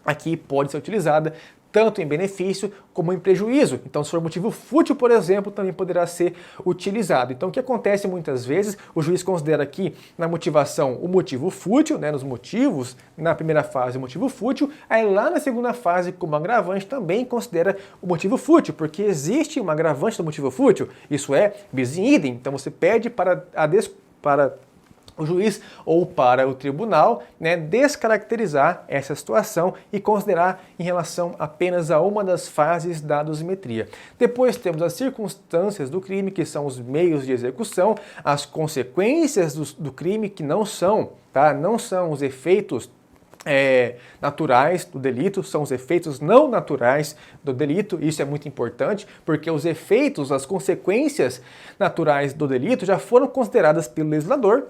aqui pode ser utilizada tanto em benefício como em prejuízo. Então, se for motivo fútil, por exemplo, também poderá ser utilizado. Então, o que acontece muitas vezes, o juiz considera aqui na motivação o motivo fútil, né, nos motivos, na primeira fase o motivo fútil, aí lá na segunda fase, como agravante, também considera o motivo fútil, porque existe uma agravante do motivo fútil, isso é bis in idem. Então, você pede para o juiz ou para o tribunal, né, descaracterizar essa situação e considerar em relação apenas a uma das fases da dosimetria. Depois temos as circunstâncias do crime, que são os meios de execução, as consequências do crime, que não são os efeitos naturais do delito, são os efeitos não naturais do delito. Isso é muito importante, porque os efeitos, as consequências naturais do delito já foram consideradas pelo legislador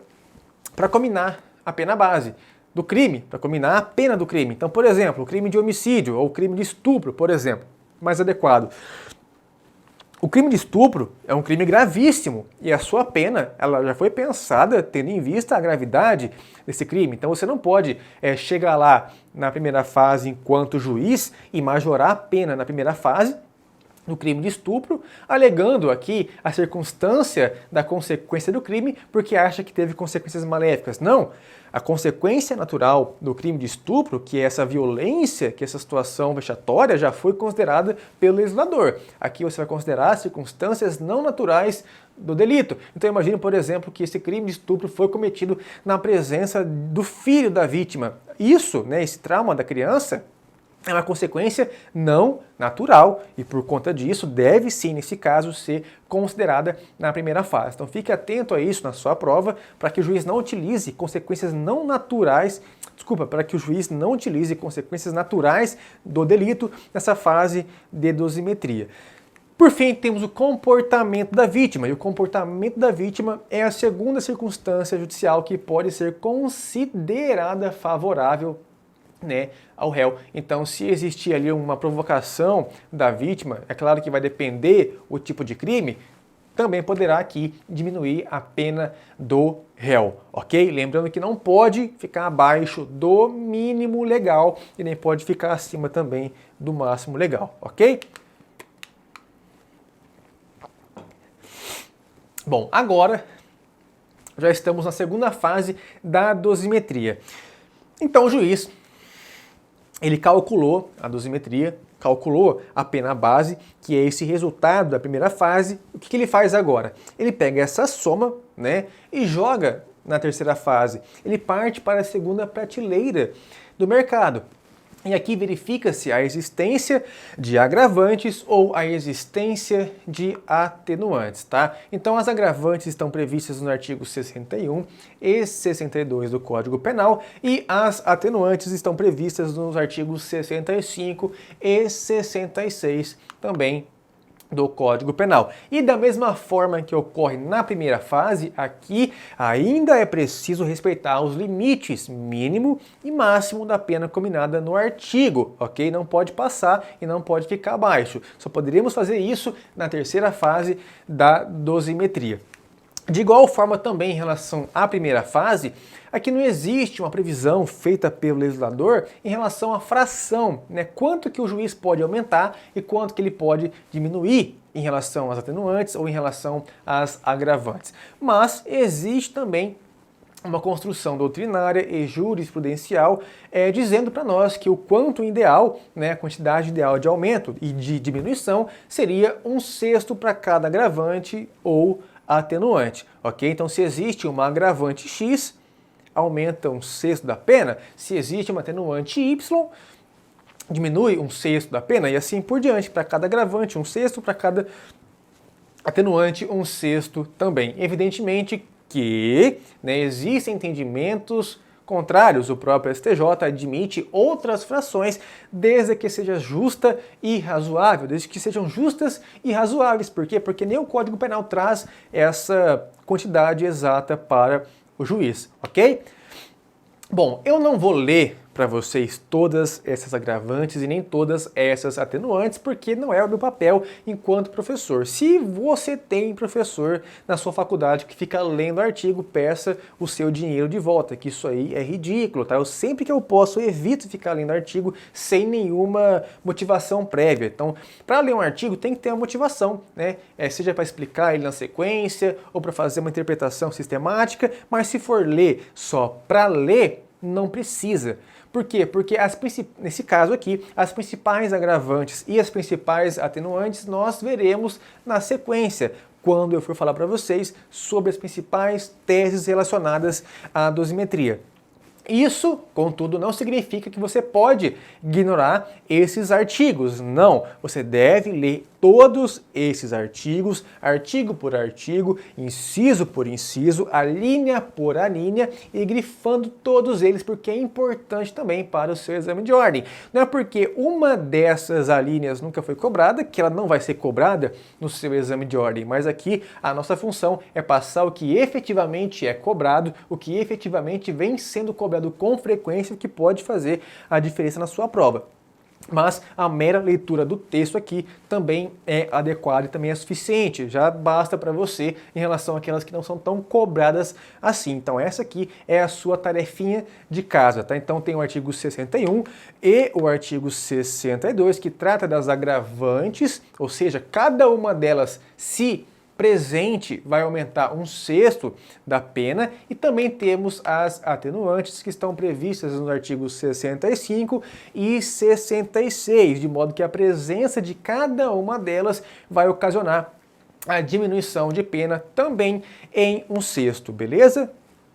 para cominar a pena base do crime, para cominar a pena do crime. Então, por exemplo, o crime de homicídio ou o crime de estupro, por exemplo, mais adequado. O crime de estupro é um crime gravíssimo e a sua pena ela já foi pensada tendo em vista a gravidade desse crime. Então você não pode chegar lá na primeira fase enquanto juiz e majorar a pena na primeira fase no crime de estupro, alegando aqui a circunstância da consequência do crime porque acha que teve consequências maléficas. Não! A consequência natural do crime de estupro, que é essa violência, que essa situação vexatória, já foi considerada pelo legislador. Aqui você vai considerar circunstâncias não naturais do delito. Então imagine, por exemplo, que esse crime de estupro foi cometido na presença do filho da vítima. Isso, né, esse trauma da criança, é uma consequência não natural e, por conta disso, deve sim, nesse caso, ser considerada na primeira fase. Então fique atento a isso na sua prova, para que o juiz não utilize consequências não naturais, para que o juiz não utilize consequências naturais do delito nessa fase de dosimetria. Por fim, temos o comportamento da vítima, e o comportamento da vítima é a segunda circunstância judicial que pode ser considerada favorável, né, ao réu. Então, se existir ali uma provocação da vítima, é claro que vai depender o tipo de crime, também poderá aqui diminuir a pena do réu, ok? Lembrando que não pode ficar abaixo do mínimo legal e nem pode ficar acima também do máximo legal, ok? Bom, agora já estamos na segunda fase da dosimetria. Então, o juiz ele calculou a dosimetria, calculou a pena base, que é esse resultado da primeira fase. O que ele faz agora? Ele pega essa soma, né, e joga na terceira fase. Ele parte para a segunda prateleira do mercado. E aqui verifica-se a existência de agravantes ou a existência de atenuantes, tá? Então as agravantes estão previstas no artigo 61 e 62 do Código Penal e as atenuantes estão previstas nos artigos 65 e 66 também do Código Penal. E da mesma forma que ocorre na primeira fase, aqui ainda é preciso respeitar os limites mínimo e máximo da pena combinada no artigo, ok? Não pode passar e não pode ficar abaixo. Só poderíamos fazer isso na terceira fase da dosimetria. De igual forma também em relação à primeira fase, aqui não existe uma previsão feita pelo legislador em relação à fração, né? Quanto que o juiz pode aumentar e quanto que ele pode diminuir em relação às atenuantes ou em relação às agravantes. Mas existe também uma construção doutrinária e jurisprudencial dizendo para nós que o quanto ideal, né, a quantidade ideal de aumento e de diminuição seria 1/6 para cada agravante ou atenuante, ok? Então, se existe uma agravante X, aumenta 1/6 da pena. Se existe uma atenuante Y, diminui 1/6 da pena e assim por diante. Para cada agravante, 1/6, para cada atenuante, 1/6 também. Evidentemente que, né, existem entendimentos contrários. O próprio STJ admite outras frações, desde que seja justa e razoável, desde que sejam justas e razoáveis. Por quê? Porque nem o Código Penal traz essa quantidade exata para o juiz, ok? Bom, eu não vou ler para vocês todas essas agravantes e nem todas essas atenuantes, porque não é o meu papel enquanto professor. Se você tem professor na sua faculdade que fica lendo artigo, peça o seu dinheiro de volta, que isso aí é ridículo, tá? Eu sempre que eu posso, eu evito ficar lendo artigo sem nenhuma motivação prévia. Então, para ler um artigo tem que ter uma motivação, né? Seja para explicar ele na sequência ou para fazer uma interpretação sistemática, mas se for ler só para ler, não precisa. Por quê? Porque nesse caso aqui, as principais agravantes e as principais atenuantes nós veremos na sequência, quando eu for falar para vocês sobre as principais teses relacionadas à dosimetria. Isso, contudo, não significa que você pode ignorar esses artigos. Não, você deve ler todos esses artigos, artigo por artigo, inciso por inciso, alínea por alínea e grifando todos eles, porque é importante também para o seu exame de ordem. Não é porque uma dessas alíneas nunca foi cobrada que ela não vai ser cobrada no seu exame de ordem, mas aqui a nossa função é passar o que efetivamente é cobrado, o que efetivamente vem sendo cobrado com frequência, o que pode fazer a diferença na sua prova. Mas a mera leitura do texto aqui também é adequada e também é suficiente, já basta para você em relação àquelas que não são tão cobradas assim. Então essa aqui é a sua tarefinha de casa, tá? Então tem o artigo 61 e o artigo 62 que trata das agravantes, ou seja, cada uma delas se presente vai aumentar 1/6 da pena e também temos as atenuantes que estão previstas nos artigos 65 e 66, de modo que a presença de cada uma delas vai ocasionar a diminuição de pena também em 1/6, beleza?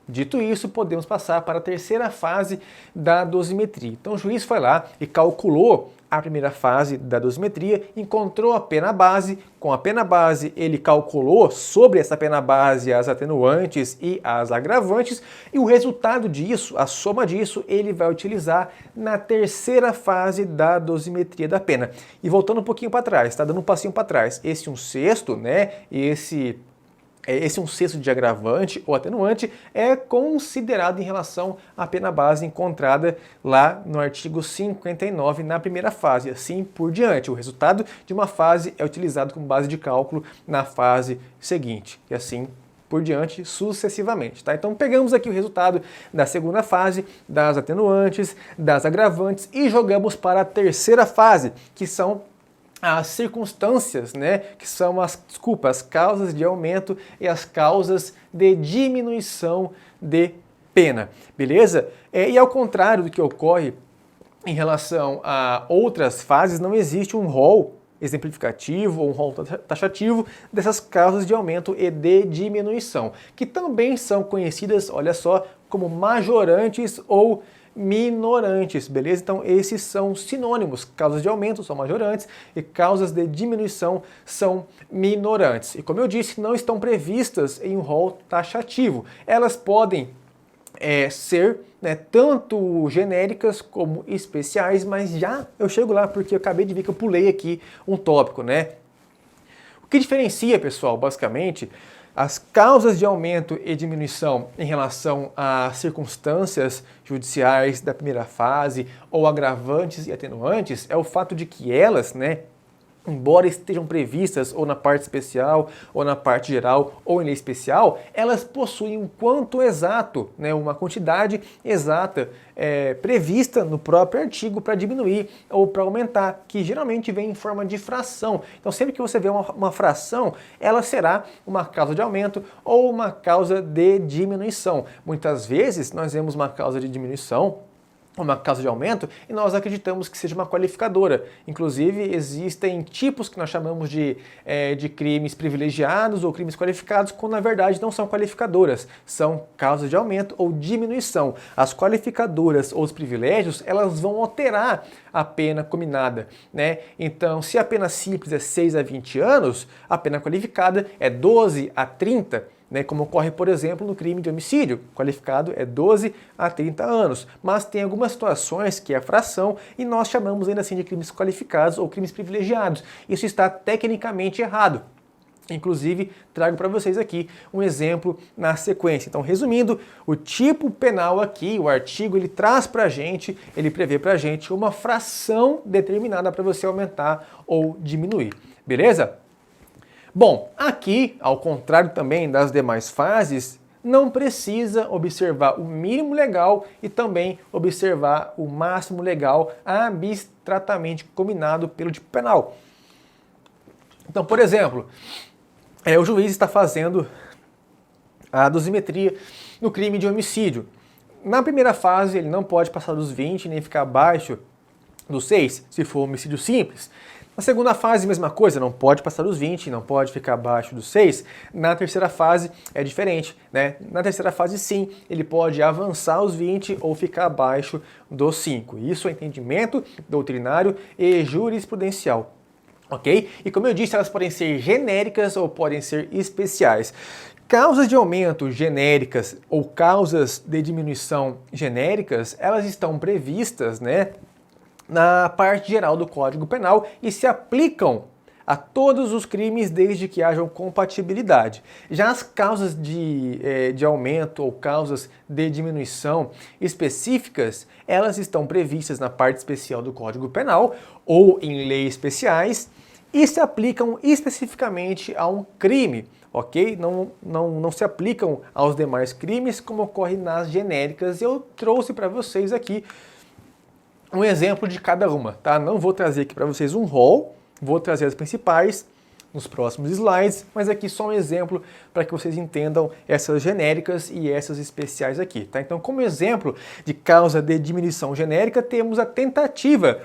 Dito isso, podemos passar para a terceira fase da dosimetria. Então o juiz foi lá e calculou a primeira fase da dosimetria, encontrou a pena base, com a pena base ele calculou sobre essa pena base as atenuantes e as agravantes, e o resultado disso, a soma disso, ele vai utilizar na terceira fase da dosimetria da pena. E voltando um pouquinho para trás, está dando um passinho para trás, esse 1/6, né, esse 1/6 de agravante ou atenuante é considerado em relação à pena base encontrada lá no artigo 59 na primeira fase, assim por diante. O resultado de uma fase é utilizado como base de cálculo na fase seguinte e assim por diante sucessivamente, tá? Então pegamos aqui o resultado da segunda fase, das atenuantes, das agravantes e jogamos para a terceira fase, que são as circunstâncias, né, que são as causas de aumento e as causas de diminuição de pena, beleza? E ao contrário do que ocorre em relação a outras fases, não existe um rol exemplificativo ou um rol taxativo dessas causas de aumento e de diminuição, que também são conhecidas, olha só, como majorantes ou minorantes, beleza? Então esses são sinônimos, causas de aumento são majorantes e causas de diminuição são minorantes. E como eu disse, não estão previstas em um rol taxativo. Elas podem ser, né, tanto genéricas como especiais, mas já eu chego lá porque eu acabei de ver que eu pulei aqui um tópico, né? O que diferencia, pessoal, basicamente, as causas de aumento e diminuição em relação às circunstâncias judiciais da primeira fase ou agravantes e atenuantes é o fato de que elas, né, embora estejam previstas ou na parte especial, ou na parte geral, ou em lei especial, elas possuem um quanto exato, né, uma quantidade exata prevista no próprio artigo para diminuir ou para aumentar, que geralmente vem em forma de fração. Então sempre que você vê uma fração, ela será uma causa de aumento ou uma causa de diminuição. Muitas vezes nós vemos uma causa de diminuição uma causa de aumento e nós acreditamos que seja uma qualificadora. Inclusive, existem tipos que nós chamamos de crimes privilegiados ou crimes qualificados, quando na verdade não são qualificadoras, são causas de aumento ou diminuição. As qualificadoras ou os privilégios, elas vão alterar a pena combinada, né? Então, se a pena simples é 6 a 20 anos, a pena qualificada é 12 a 30, né, como ocorre, por exemplo, no crime de homicídio, qualificado é 12 a 30 anos. Mas tem algumas situações que é a fração e nós chamamos ainda assim de crimes qualificados ou crimes privilegiados. Isso está tecnicamente errado. Inclusive, trago para vocês aqui um exemplo na sequência. Então, resumindo, o tipo penal aqui, o artigo, ele traz para a gente, ele prevê para a gente uma fração determinada para você aumentar ou diminuir. Beleza? Bom, aqui, ao contrário também das demais fases, não precisa observar o mínimo legal e também observar o máximo legal abstratamente combinado pelo tipo penal. Então, por exemplo, o juiz está fazendo a dosimetria no crime de homicídio. Na primeira fase, ele não pode passar dos 20 nem ficar abaixo dos 6, se for homicídio simples. Na segunda fase, mesma coisa, não pode passar dos 20, não pode ficar abaixo dos 6. Na terceira fase é diferente, né? Na terceira fase, sim, ele pode avançar os 20 ou ficar abaixo dos 5. Isso é entendimento doutrinário e jurisprudencial. Ok? E como eu disse, elas podem ser genéricas ou podem ser especiais. Causas de aumento genéricas ou causas de diminuição genéricas, elas estão previstas, né, na parte geral do Código Penal e se aplicam a todos os crimes desde que hajam compatibilidade. Já as causas de aumento ou causas de diminuição específicas, elas estão previstas na parte especial do Código Penal ou em leis especiais e se aplicam especificamente a um crime, ok? Não se aplicam aos demais crimes como ocorre nas genéricas. Eu trouxe para vocês aqui um exemplo de cada uma, tá? Não vou trazer aqui para vocês um rol, vou trazer as principais nos próximos slides, mas aqui só um exemplo para que vocês entendam essas genéricas e essas especiais aqui, tá? Então, como exemplo de causa de diminuição genérica, temos a tentativa,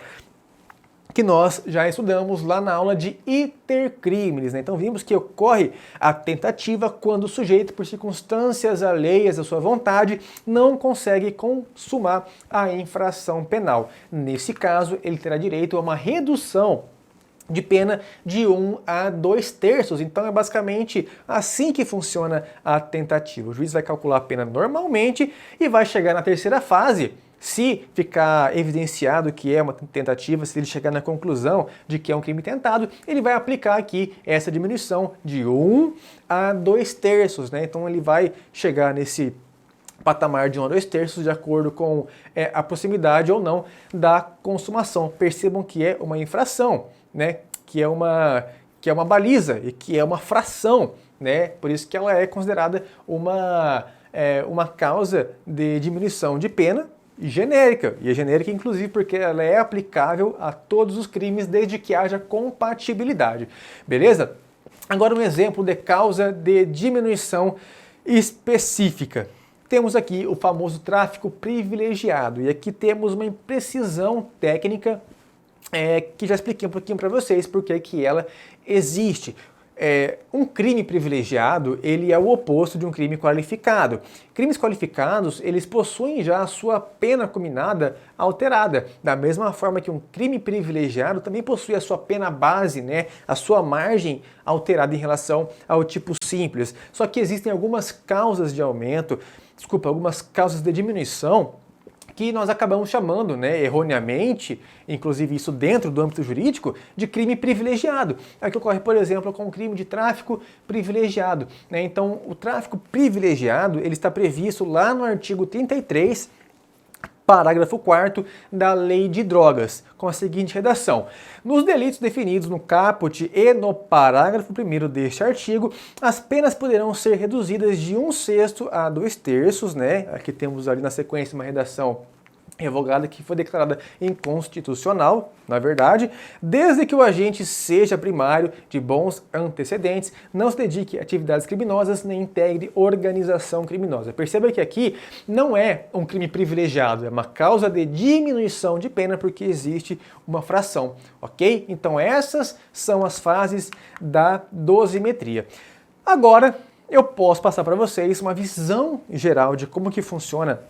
que nós já estudamos lá na aula de iter crimes, né? Então vimos que ocorre a tentativa quando o sujeito, por circunstâncias alheias à sua vontade, não consegue consumar a infração penal. Nesse caso, ele terá direito a uma redução de pena de 1 a 2/3. Então é basicamente assim que funciona a tentativa. O juiz vai calcular a pena normalmente e vai chegar na terceira fase. Se ficar evidenciado que é uma tentativa, se ele chegar na conclusão de que é um crime tentado, ele vai aplicar aqui essa diminuição de 1 a 2/3, né? Então ele vai chegar nesse patamar de 1 a 2/3 de acordo com a proximidade ou não da consumação. Percebam que é uma infração, né? Que é uma baliza e que é uma fração, né? Por isso que ela é considerada uma causa de diminuição de pena genérica, e é genérica inclusive porque ela é aplicável a todos os crimes desde que haja compatibilidade, beleza? Agora um exemplo de causa de diminuição específica. Temos aqui o famoso tráfico privilegiado, e aqui temos uma imprecisão técnica que já expliquei um pouquinho para vocês porque que ela existe. Um crime privilegiado, ele é o oposto de um crime qualificado. Crimes qualificados, eles possuem já a sua pena combinada alterada, da mesma forma que um crime privilegiado também possui a sua pena base, né, a sua margem alterada em relação ao tipo simples. Só que existem algumas causas de aumento, algumas causas de diminuição que nós acabamos chamando, né, erroneamente, inclusive isso dentro do âmbito jurídico, de crime privilegiado. Aqui ocorre, por exemplo, com o crime de tráfico privilegiado, né? Então, o tráfico privilegiado, ele está previsto lá no artigo 33, parágrafo 4º da Lei de Drogas, com a seguinte redação: nos delitos definidos no caput e no parágrafo 1º deste artigo, as penas poderão ser reduzidas de 1/6 a 2/3, né? Aqui temos ali na sequência uma redação revogada, que foi declarada inconstitucional, na verdade, desde que o agente seja primário, de bons antecedentes, não se dedique a atividades criminosas nem integre organização criminosa. Perceba que aqui não é um crime privilegiado, é uma causa de diminuição de pena porque existe uma fração, ok? Então essas são as fases da dosimetria. Agora eu posso passar para vocês uma visão geral de como que funciona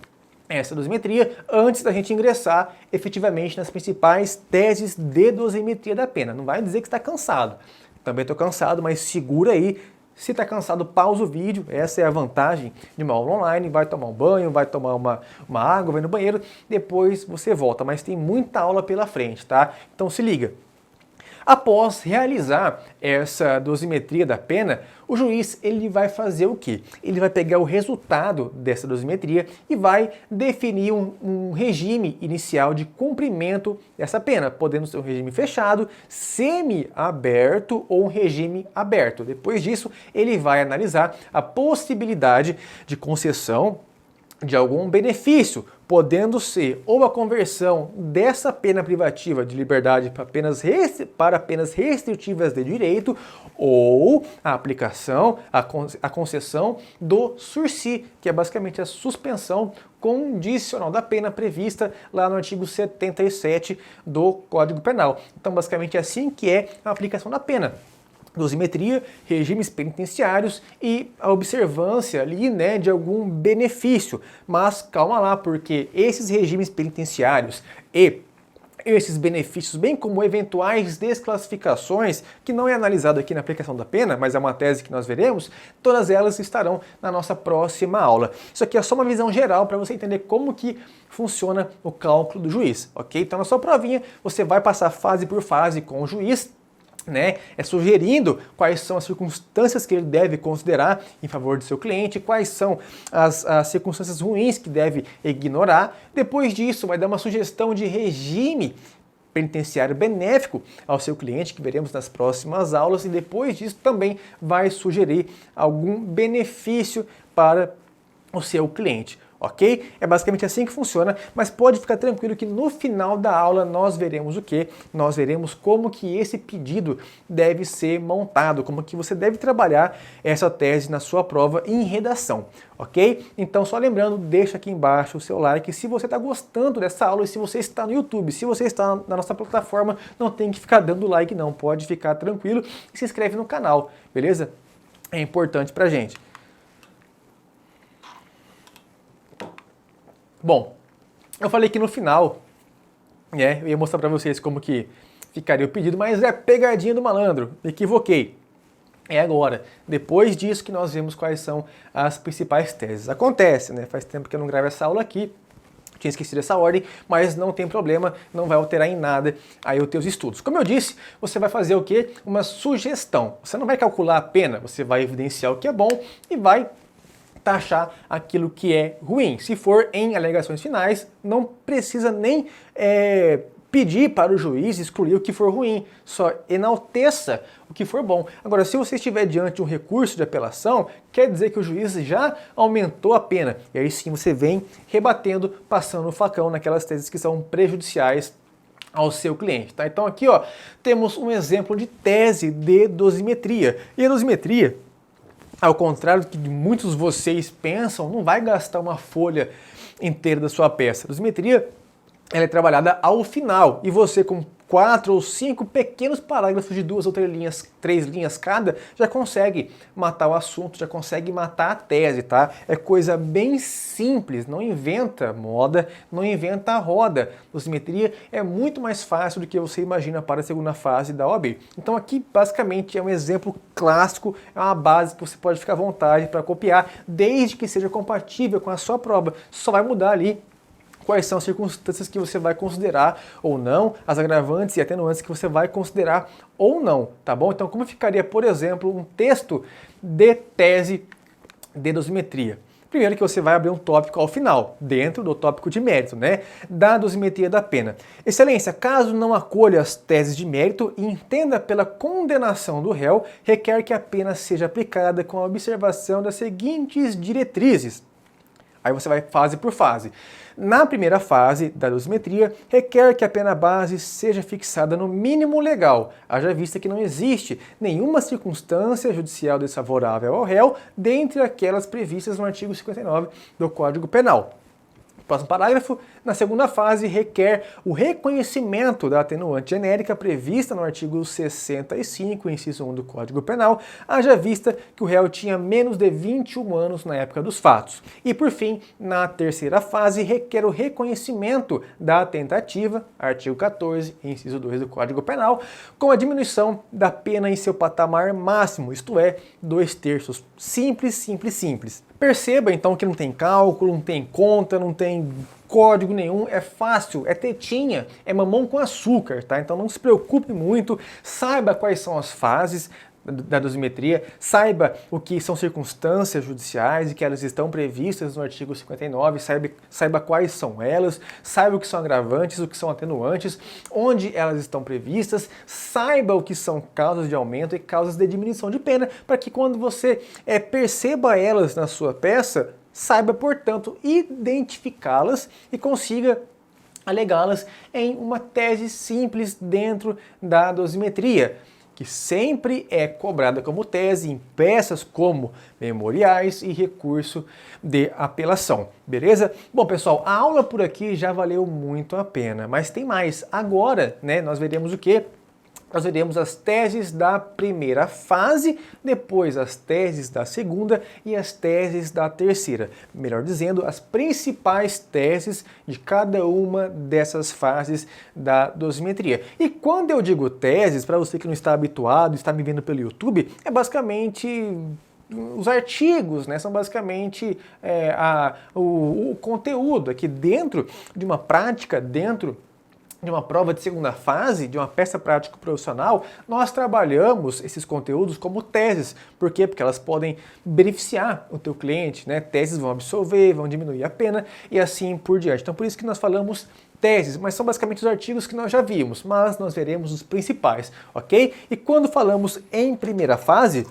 essa dosimetria antes da gente ingressar efetivamente nas principais teses de dosimetria da pena. Não vai dizer que está cansado. Também estou cansado, mas segura aí. Se está cansado, pausa o vídeo. Essa é a vantagem de uma aula online. Vai tomar um banho, vai tomar uma água, vai no banheiro. Depois você volta, mas tem muita aula pela frente, tá? Então se liga. Após realizar essa dosimetria da pena, o juiz ele vai fazer o quê? Ele vai pegar o resultado dessa dosimetria e vai definir um regime inicial de cumprimento dessa pena, podendo ser um regime fechado, semi-aberto ou um regime aberto. Depois disso, ele vai analisar a possibilidade de concessão de algum benefício, podendo ser ou a conversão dessa pena privativa de liberdade para penas restritivas de direito, ou a aplicação, a concessão do sursi, que é basicamente a suspensão condicional da pena prevista lá no artigo 77 do Código Penal. Então, basicamente é assim que é a aplicação da pena. Dosimetria, regimes penitenciários e a observância ali, né, de algum benefício. Mas calma lá, porque esses regimes penitenciários e esses benefícios, bem como eventuais desclassificações, que não é analisado aqui na aplicação da pena, mas é uma tese que nós veremos, todas elas estarão na nossa próxima aula. Isso aqui é só uma visão geral para você entender como que funciona o cálculo do juiz, ok? Então na sua provinha você vai passar fase por fase com o juiz, né, sugerindo quais são as circunstâncias que ele deve considerar em favor do seu cliente, quais são as circunstâncias ruins que deve ignorar. Depois disso, vai dar uma sugestão de regime penitenciário benéfico ao seu cliente, que veremos nas próximas aulas, e depois disso também vai sugerir algum benefício para o seu cliente. Ok? É basicamente assim que funciona, mas pode ficar tranquilo que no final da aula nós veremos o quê? Nós veremos como que esse pedido deve ser montado, como que você deve trabalhar essa tese na sua prova em redação, ok? Então só lembrando, deixa aqui embaixo o seu like se você está gostando dessa aula e se você está no YouTube. Se você está na nossa plataforma, não tem que ficar dando like não, pode ficar tranquilo e se inscreve no canal, beleza? É importante pra gente. Bom, eu falei que no final, eu ia mostrar para vocês como que ficaria o pedido, mas é pegadinha do malandro, me equivoquei. É agora, depois disso que nós vemos quais são as principais teses. Acontece, né? Faz tempo que eu não gravo essa aula aqui, tinha esquecido essa ordem, mas não tem problema, não vai alterar em nada aí os teus estudos. Como eu disse, você vai fazer o quê? Uma sugestão. Você não vai calcular a pena, você vai evidenciar o que é bom e vai taxar aquilo que é ruim. Se for em alegações finais, não precisa nem pedir para o juiz excluir o que for ruim, só enalteça o que for bom. Agora, se você estiver diante de um recurso de apelação, quer dizer que o juiz já aumentou a pena, e aí sim você vem rebatendo, passando o facão naquelas teses que são prejudiciais ao seu cliente, tá? Então aqui, ó, temos um exemplo de tese de dosimetria. E a dosimetria, ao contrário do que muitos de vocês pensam, não vai gastar uma folha inteira da sua peça. A dosimetria ela é trabalhada ao final e você com 4 ou 5 pequenos parágrafos de 2 ou 3 linhas cada, já consegue matar o assunto, já consegue matar a tese, tá? É coisa bem simples, não inventa moda, não inventa a roda. Dosimetria é muito mais fácil do que você imagina para a segunda fase da OAB. Então aqui basicamente é um exemplo clássico, é uma base que você pode ficar à vontade para copiar, desde que seja compatível com a sua prova. Só vai mudar ali quais são as circunstâncias que você vai considerar ou não, as agravantes e atenuantes que você vai considerar ou não, tá bom? Então, como ficaria, por exemplo, um texto de tese de dosimetria? Primeiro que você vai abrir um tópico ao final, dentro do tópico de mérito, né? Da dosimetria da pena. Excelência, caso não acolha as teses de mérito e entenda pela condenação do réu, requer que a pena seja aplicada com a observação das seguintes diretrizes. Aí você vai fase por fase. Na primeira fase da dosimetria, requer que a pena base seja fixada no mínimo legal, haja vista que não existe nenhuma circunstância judicial desfavorável ao réu dentre aquelas previstas no artigo 59 do Código Penal. Próximo parágrafo, na segunda fase, requer o reconhecimento da atenuante genérica prevista no artigo 65, inciso 1 do Código Penal, haja vista que o réu tinha menos de 21 anos na época dos fatos. E, por fim, na terceira fase, requer o reconhecimento da tentativa, artigo 14, inciso 2 do Código Penal, com a diminuição da pena em seu patamar máximo, isto é, 2/3. Simples, simples, simples. Perceba, então, que não tem cálculo, não tem conta, não tem código nenhum, é fácil, é tetinha, é mamão com açúcar, tá? Então não se preocupe muito, saiba quais são as fases da dosimetria, saiba o que são circunstâncias judiciais e que elas estão previstas no artigo 59, saiba quais são elas, saiba o que são agravantes, o que são atenuantes, onde elas estão previstas, saiba o que são causas de aumento e causas de diminuição de pena, para que quando você perceba elas na sua peça, saiba, portanto, identificá-las e consiga alegá-las em uma tese simples dentro da dosimetria, que sempre é cobrada como tese em peças como memoriais e recurso de apelação, beleza? Bom, pessoal, a aula por aqui já valeu muito a pena, mas tem mais. Agora, nós veremos o quê? Nós veremos as teses da primeira fase, depois as teses da segunda e as teses da terceira. Melhor dizendo, as principais teses de cada uma dessas fases da dosimetria. E quando eu digo teses, para você que não está habituado, está me vendo pelo YouTube, é basicamente os artigos, são basicamente o conteúdo aqui dentro de uma prática, dentro de uma prova de segunda fase, de uma peça prática profissional, nós trabalhamos esses conteúdos como teses. Por quê? Porque elas podem beneficiar o teu cliente, Teses vão absolver, vão diminuir a pena e assim por diante. Então por isso que nós falamos teses, mas são basicamente os artigos que nós já vimos, mas nós veremos os principais, ok? E quando falamos em primeira fase,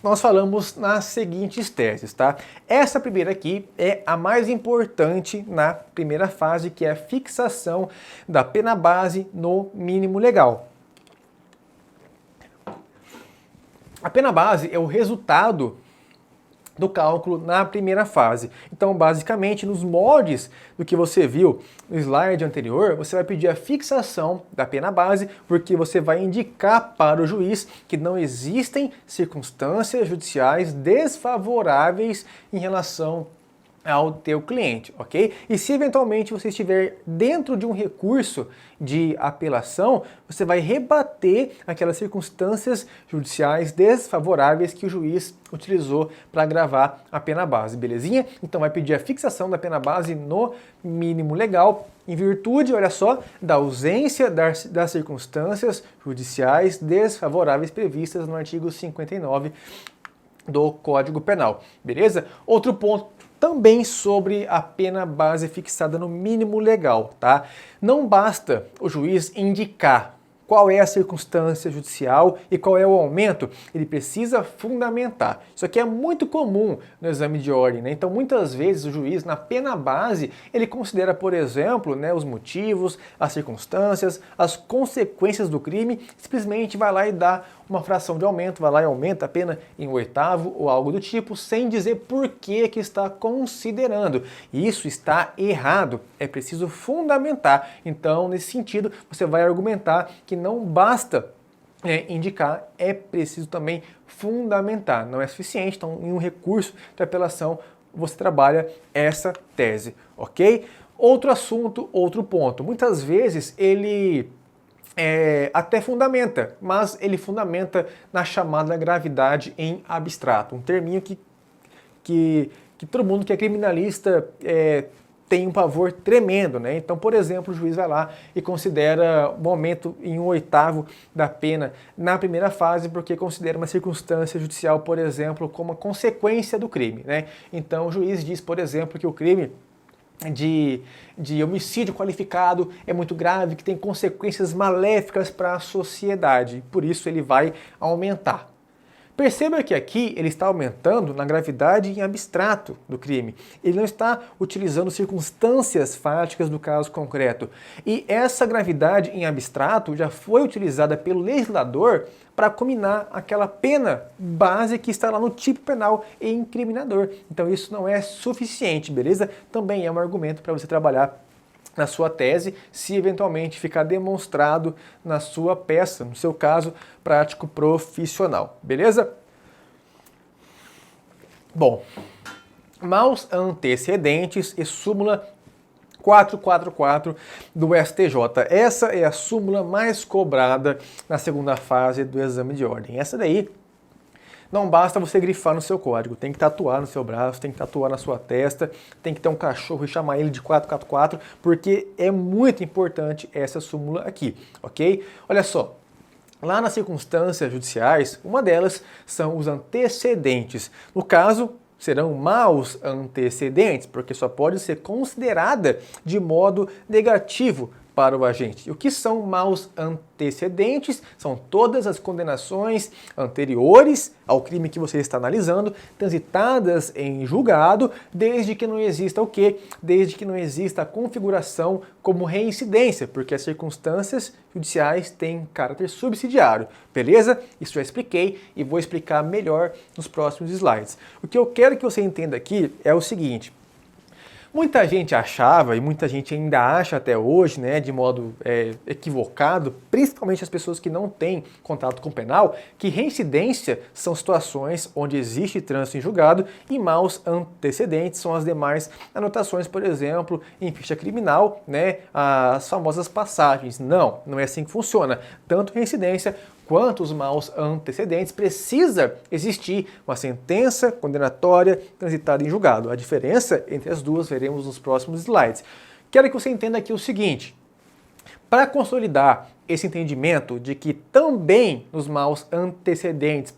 nós falamos nas seguintes teses, tá? Essa primeira aqui é a mais importante na primeira fase, que é a fixação da pena base no mínimo legal. A pena base é o resultado do cálculo na primeira fase. Então, basicamente, nos moldes do que você viu no slide anterior, você vai pedir a fixação da pena base, porque você vai indicar para o juiz que não existem circunstâncias judiciais desfavoráveis em relação ao teu cliente, ok? E se eventualmente você estiver dentro de um recurso de apelação, você vai rebater aquelas circunstâncias judiciais desfavoráveis que o juiz utilizou para agravar a pena base, belezinha? Então vai pedir a fixação da pena base no mínimo legal, em virtude, olha só, da ausência das circunstâncias judiciais desfavoráveis previstas no artigo 59 do Código Penal, beleza? Outro ponto também sobre a pena base fixada no mínimo legal, tá? Não basta o juiz indicar qual é a circunstância judicial e qual é o aumento, ele precisa fundamentar. Isso aqui é muito comum no exame de ordem, Então, muitas vezes o juiz, na pena base, ele considera, por exemplo, os motivos, as circunstâncias, as consequências do crime, simplesmente vai lá e dá uma fração de aumento, vai lá e aumenta a pena em 1/8 ou algo do tipo, sem dizer por que está considerando. E isso está errado, é preciso fundamentar. Então, nesse sentido, você vai argumentar que não basta indicar, é preciso também fundamentar. Não é suficiente, então em um recurso de apelação você trabalha essa tese, ok? Outro assunto, outro ponto. Muitas vezes ele até fundamenta, mas ele fundamenta na chamada gravidade em abstrato, um terminho que todo mundo que é criminalista tem um pavor tremendo, Então, por exemplo, o juiz vai lá e considera o aumento em 1/8 da pena na primeira fase, porque considera uma circunstância judicial, por exemplo, como uma consequência do crime, Então, o juiz diz, por exemplo, que o crime de homicídio qualificado é muito grave, que tem consequências maléficas para a sociedade, por isso ele vai aumentar. Perceba que aqui ele está aumentando na gravidade em abstrato do crime. Ele não está utilizando circunstâncias fáticas do caso concreto. E essa gravidade em abstrato já foi utilizada pelo legislador para combinar aquela pena base que está lá no tipo penal e incriminador. Então isso não é suficiente, beleza? Também é um argumento para você trabalhar na sua tese, se eventualmente ficar demonstrado na sua peça, no seu caso prático profissional, beleza? Bom, maus antecedentes e súmula 444 do STJ. Essa é a súmula mais cobrada na segunda fase do exame de ordem. Essa daí não basta você grifar no seu código, tem que tatuar no seu braço, tem que tatuar na sua testa, tem que ter um cachorro e chamar ele de 444, porque é muito importante essa súmula aqui, ok? Olha só, lá nas circunstâncias judiciais, uma delas são os antecedentes. No caso, serão maus antecedentes, porque só pode ser considerada de modo negativo para o agente. E o que são maus antecedentes? São todas as condenações anteriores ao crime que você está analisando, transitadas em julgado, desde que não exista o quê? Desde que não exista a configuração como reincidência, porque as circunstâncias judiciais têm caráter subsidiário. Beleza? Isso já expliquei e vou explicar melhor nos próximos slides. O que eu quero que você entenda aqui é o seguinte: muita gente achava, e muita gente ainda acha até hoje, né, de modo equivocado, principalmente as pessoas que não têm contato com o penal, que reincidência são situações onde existe trânsito em julgado e maus antecedentes são as demais anotações, por exemplo, em ficha criminal, né, as famosas passagens. Não, não é assim que funciona. Tanto reincidência quanto os maus antecedentes, precisa existir uma sentença condenatória transitada em julgado. A diferença entre as duas veremos nos próximos slides. Quero que você entenda aqui o seguinte: para consolidar esse entendimento de que também nos maus antecedentes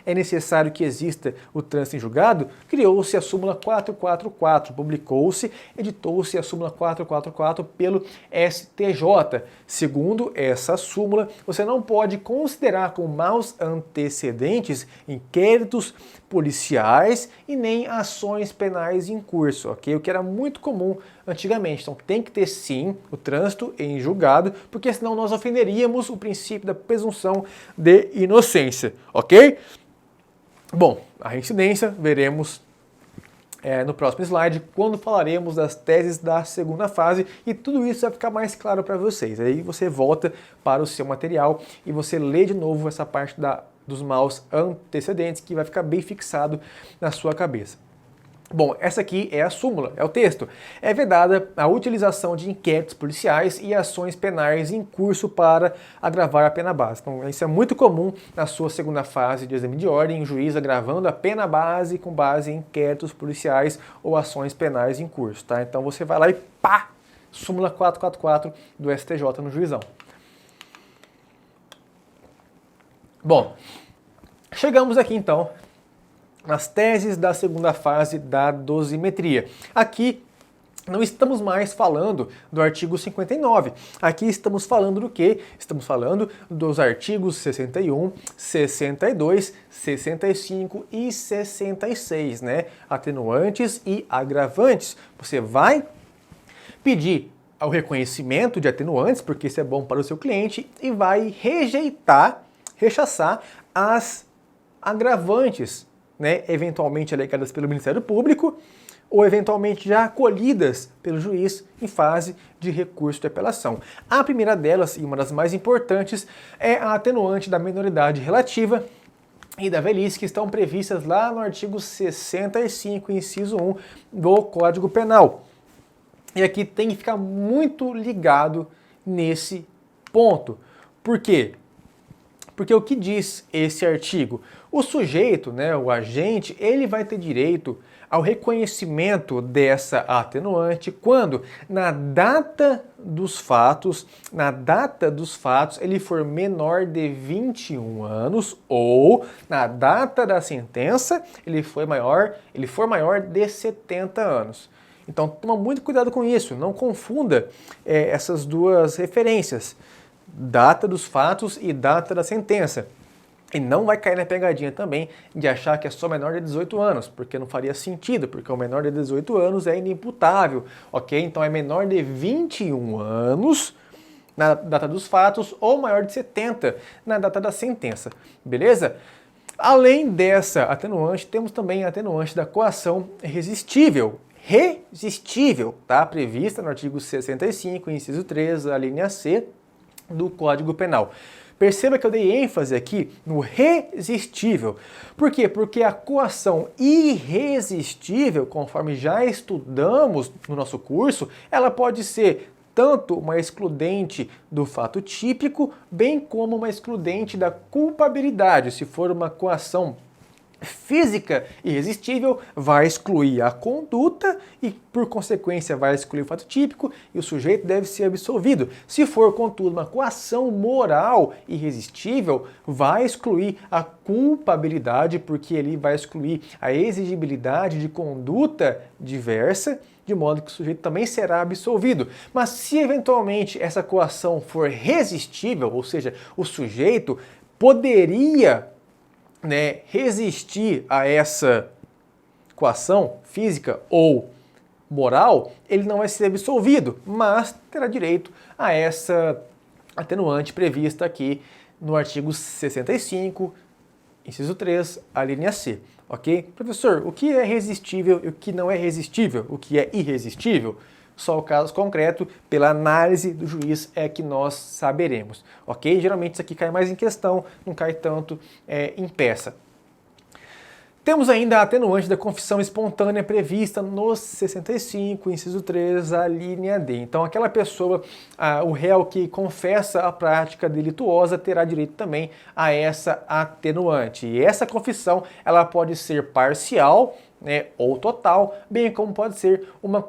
é necessário que exista o trânsito em julgado, criou-se a súmula 444, publicou-se, editou-se a súmula 444 pelo STJ. Segundo essa súmula, você não pode considerar como maus antecedentes inquéritos policiais e nem ações penais em curso, ok? O que era muito comum antigamente. Então tem que ter sim o trânsito em julgado, porque senão nós ofenderíamos o princípio da presunção de inocência, ok? Bom, a reincidência veremos no próximo slide, quando falaremos das teses da segunda fase, e tudo isso vai ficar mais claro para vocês. Aí você volta para o seu material e você lê de novo essa parte dos maus antecedentes, que vai ficar bem fixado na sua cabeça. Bom, essa aqui é a súmula, é o texto. É vedada a utilização de inquéritos policiais e ações penais em curso para agravar a pena base. Então, isso é muito comum na sua segunda fase de exame de ordem, o juiz agravando a pena base com base em inquéritos policiais ou ações penais em curso, tá? Então você vai lá e pá! Súmula 444 do STJ no juizão. Bom, chegamos aqui então nas teses da segunda fase da dosimetria. Aqui não estamos mais falando do artigo 59. Aqui estamos falando do quê? Estamos falando dos artigos 61, 62, 65 e 66, né? Atenuantes e agravantes. Você vai pedir o reconhecimento de atenuantes, porque isso é bom para o seu cliente, e vai rechaçar as agravantes, né, eventualmente alegadas pelo Ministério Público ou eventualmente já acolhidas pelo juiz em fase de recurso de apelação. A primeira delas, e uma das mais importantes, é a atenuante da menoridade relativa e da velhice, que estão previstas lá no artigo 65, inciso 1 do Código Penal. E aqui tem que ficar muito ligado nesse ponto. Por quê? Porque o que diz esse artigo? O sujeito, né, o agente, ele vai ter direito ao reconhecimento dessa atenuante quando, na data dos fatos, ele for menor de 21 anos ou, na data da sentença, ele for maior de 70 anos. Então, toma muito cuidado com isso, não confunda essas duas referências, data dos fatos e data da sentença. E não vai cair na pegadinha também de achar que é só menor de 18 anos, porque não faria sentido, porque o menor de 18 anos é inimputável, ok? Então é menor de 21 anos na data dos fatos ou maior de 70 na data da sentença, beleza? Além dessa atenuante, temos também a atenuante da coação resistível. Resistível, tá? Prevista no artigo 65, inciso 3, a linha C do Código Penal. Perceba que eu dei ênfase aqui no resistível. Por quê? Porque a coação irresistível, conforme já estudamos no nosso curso, ela pode ser tanto uma excludente do fato típico, bem como uma excludente da culpabilidade. Se for uma coação física irresistível, vai excluir a conduta e, por consequência, vai excluir o fato típico e o sujeito deve ser absolvido. Se for, contudo, uma coação moral irresistível, vai excluir a culpabilidade, porque ele vai excluir a exigibilidade de conduta diversa, de modo que o sujeito também será absolvido. Mas se eventualmente essa coação for resistível, ou seja, o sujeito poderia resistir a essa coação física ou moral, ele não vai ser absolvido, mas terá direito a essa atenuante prevista aqui no artigo 65, inciso 3, a linha C. Ok? Professor, o que é resistível e o que não é resistível? O que é irresistível? Só o caso concreto, pela análise do juiz, é que nós saberemos. Ok? Geralmente isso aqui cai mais em questão, não cai tanto em peça. Temos ainda a atenuante da confissão espontânea prevista no 65, inciso 3, a linha D. Então, aquela pessoa, o réu que confessa a prática delituosa, terá direito também a essa atenuante. E essa confissão, ela pode ser parcial, ou total, bem como pode ser uma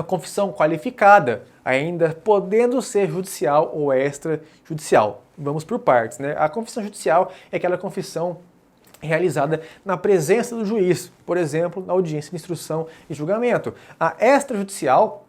confissão qualificada, ainda podendo ser judicial ou extrajudicial. Vamos por partes, A confissão judicial é aquela confissão realizada na presença do juiz, por exemplo, na audiência de instrução e julgamento. A extrajudicial,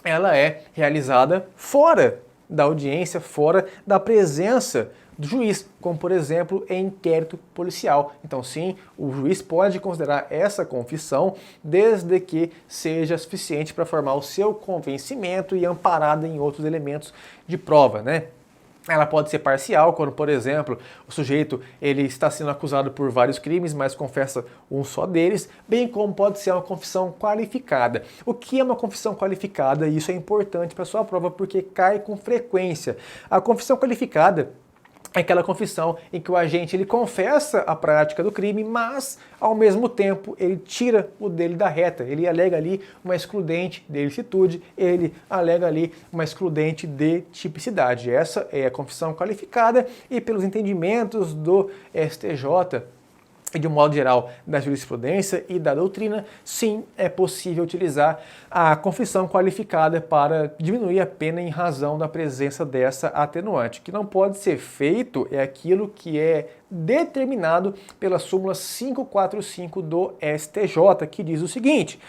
ela é realizada fora da audiência, fora da presença do juiz, como por exemplo em inquérito policial. Então sim, o juiz pode considerar essa confissão desde que seja suficiente para formar o seu convencimento e amparada em outros elementos de prova, Ela pode ser parcial, quando, por exemplo, o sujeito ele está sendo acusado por vários crimes, mas confessa um só deles, bem como pode ser uma confissão qualificada. O que é uma confissão qualificada? Isso é importante para a sua prova porque cai com frequência. A confissão qualificada é aquela confissão em que o agente ele confessa a prática do crime, mas ao mesmo tempo ele tira o dele da reta. Ele alega ali uma excludente de ilicitude, ele alega ali uma excludente de tipicidade. Essa é a confissão qualificada e pelos entendimentos do STJ e de um modo geral da jurisprudência e da doutrina, sim, é possível utilizar a confissão qualificada para diminuir a pena em razão da presença dessa atenuante. O que não pode ser feito é aquilo que é determinado pela súmula 545 do STJ, que diz o seguinte: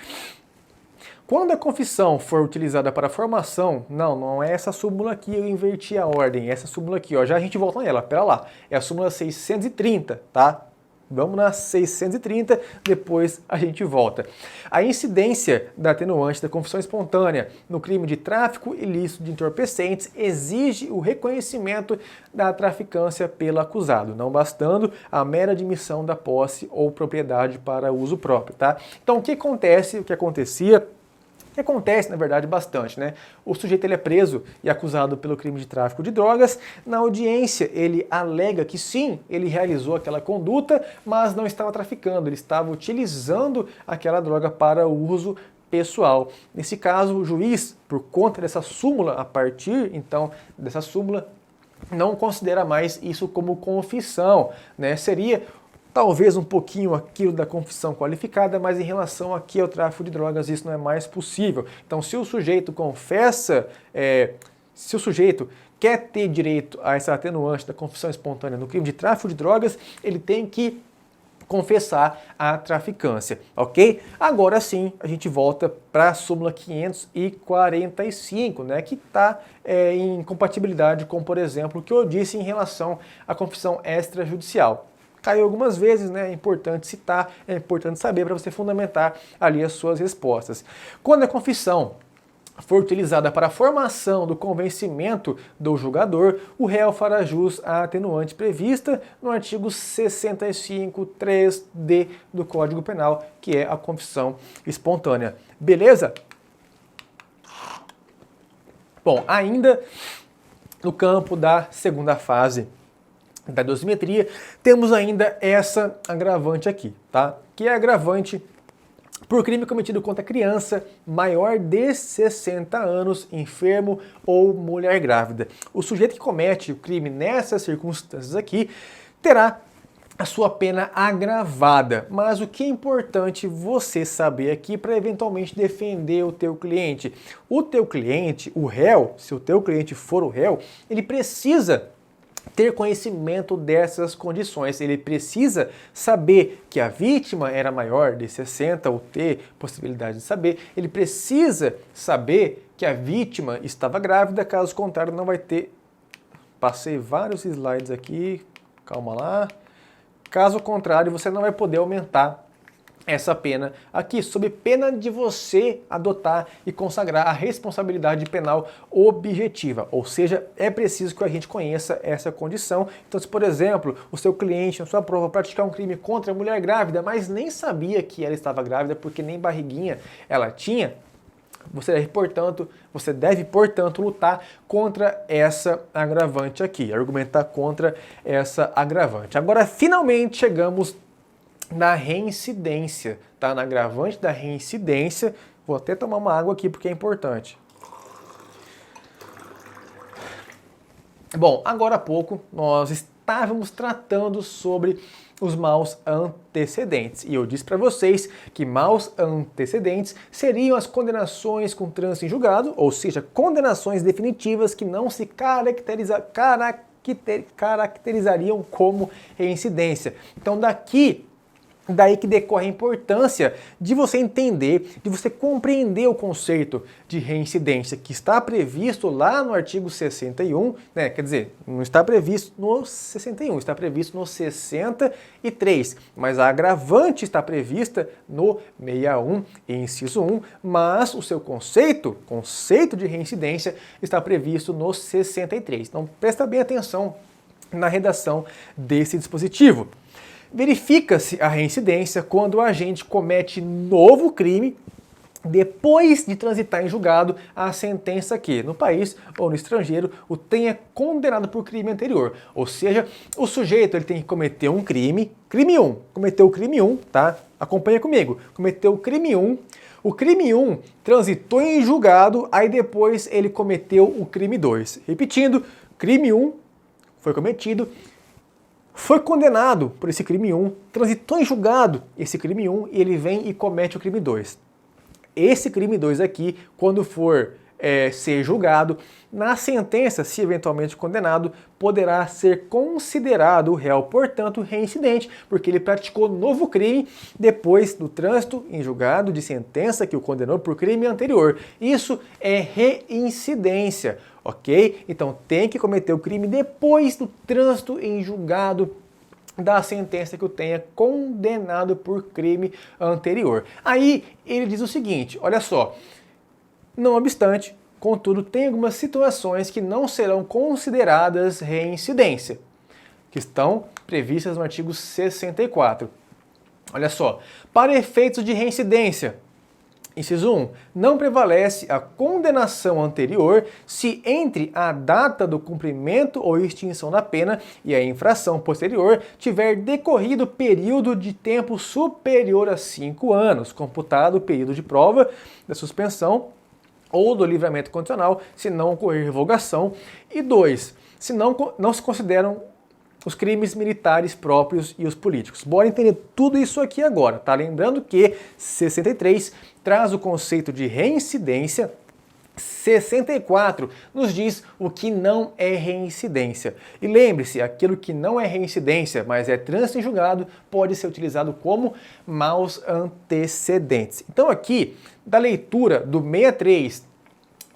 quando a confissão for utilizada para formação, não é essa súmula aqui, eu inverti a ordem, essa súmula aqui, já a gente volta nela, pera lá, é a súmula 630, tá? Vamos na 630, depois a gente volta. A incidência da atenuante da confissão espontânea no crime de tráfico ilícito de entorpecentes exige o reconhecimento da traficância pelo acusado, não bastando a mera admissão da posse ou propriedade para uso próprio, tá? Então, o que acontece, o que acontecia, que acontece, na verdade, bastante, O sujeito ele é preso e acusado pelo crime de tráfico de drogas. Na audiência, ele alega que sim, ele realizou aquela conduta, mas não estava traficando, ele estava utilizando aquela droga para uso pessoal. Nesse caso, o juiz, por conta dessa súmula, a partir, então, dessa súmula, não considera mais isso como confissão, Seria talvez um pouquinho aquilo da confissão qualificada, mas em relação aqui ao tráfico de drogas isso não é mais possível. Então, se o sujeito confessa, se o sujeito quer ter direito a essa atenuante da confissão espontânea no crime de tráfico de drogas, ele tem que confessar a traficância, ok? Agora sim, a gente volta para a súmula 545, né, que está em compatibilidade com, por exemplo, o que eu disse em relação à confissão extrajudicial. Caiu algumas vezes, né? É importante citar, é importante saber para você fundamentar ali as suas respostas. Quando a confissão for utilizada para a formação do convencimento do julgador, o réu fará jus à atenuante prevista no artigo 65.3d do Código Penal, que é a confissão espontânea. Beleza? Bom, ainda no campo da segunda fase da dosimetria, temos ainda essa agravante aqui, tá? Que é agravante por crime cometido contra criança maior de 60 anos, enfermo ou mulher grávida. O sujeito que comete o crime nessas circunstâncias aqui terá a sua pena agravada. Mas o que é importante você saber aqui para eventualmente defender o teu cliente? O teu cliente, o réu, se o teu cliente for o réu, ele precisa ter conhecimento dessas condições. Ele precisa saber que a vítima era maior de 60 ou ter possibilidade de saber. Ele precisa saber que a vítima estava grávida, caso contrário não vai ter... Passei vários slides aqui, calma lá. Caso contrário, você não vai poder aumentar essa pena aqui, sob pena de você adotar e consagrar a responsabilidade penal objetiva, ou seja, é preciso que a gente conheça essa condição. Então, se por exemplo, o seu cliente na sua prova praticar um crime contra a mulher grávida, mas nem sabia que ela estava grávida porque nem barriguinha ela tinha, você deve, portanto, lutar contra essa agravante aqui, argumentar contra essa agravante. Agora, finalmente chegamos na reincidência, tá? Na agravante da reincidência. Vou até tomar uma água aqui porque é importante. Bom, agora há pouco nós estávamos tratando sobre os maus antecedentes. E eu disse para vocês que maus antecedentes seriam as condenações com trânsito em julgado, ou seja, condenações definitivas que não se caracterizariam como reincidência. Então daí que decorre a importância de você entender, de você compreender o conceito de reincidência, que está previsto lá no artigo 61, né? Quer dizer, não está previsto no 61, está previsto no 63, mas a agravante está prevista no 61, inciso 1, mas o seu conceito de reincidência, está previsto no 63. Então presta bem atenção na redação desse dispositivo. Verifica-se a reincidência quando o agente comete novo crime depois de transitar em julgado a sentença que, no país ou no estrangeiro, o tenha condenado por crime anterior. Ou seja, o sujeito ele tem que cometer um crime 1, cometeu o crime 1, tá? Acompanha comigo. Cometeu o crime 1, o crime 1 transitou em julgado, aí depois ele cometeu o crime 2. Repetindo, crime 1 foi cometido, foi condenado por esse crime 1, transitou em julgado esse crime 1 e ele vem e comete o crime 2. Esse crime 2 aqui, quando for ser julgado, na sentença, se eventualmente condenado, poderá ser considerado o réu, portanto, reincidente, porque ele praticou novo crime depois do trânsito em julgado de sentença que o condenou por crime anterior. Isso é reincidência, ok? Então tem que cometer o crime depois do trânsito em julgado da sentença que o tenha condenado por crime anterior. Aí ele diz o seguinte, olha só, não obstante, contudo, tem algumas situações que não serão consideradas reincidência, que estão previstas no artigo 64. Olha só, para efeitos de reincidência, inciso 1, não prevalece a condenação anterior se entre a data do cumprimento ou extinção da pena e a infração posterior tiver decorrido período de tempo superior a 5 anos, computado o período de prova da suspensão ou do livramento condicional, se não ocorrer revogação. E 2, se não se consideram os crimes militares próprios e os políticos. Bora entender tudo isso aqui agora, tá? Lembrando que 63 traz o conceito de reincidência 64 nos diz o que não é reincidência. E lembre-se, aquilo que não é reincidência, mas é trânsito em julgado, pode ser utilizado como maus antecedentes. Então aqui, da leitura do 63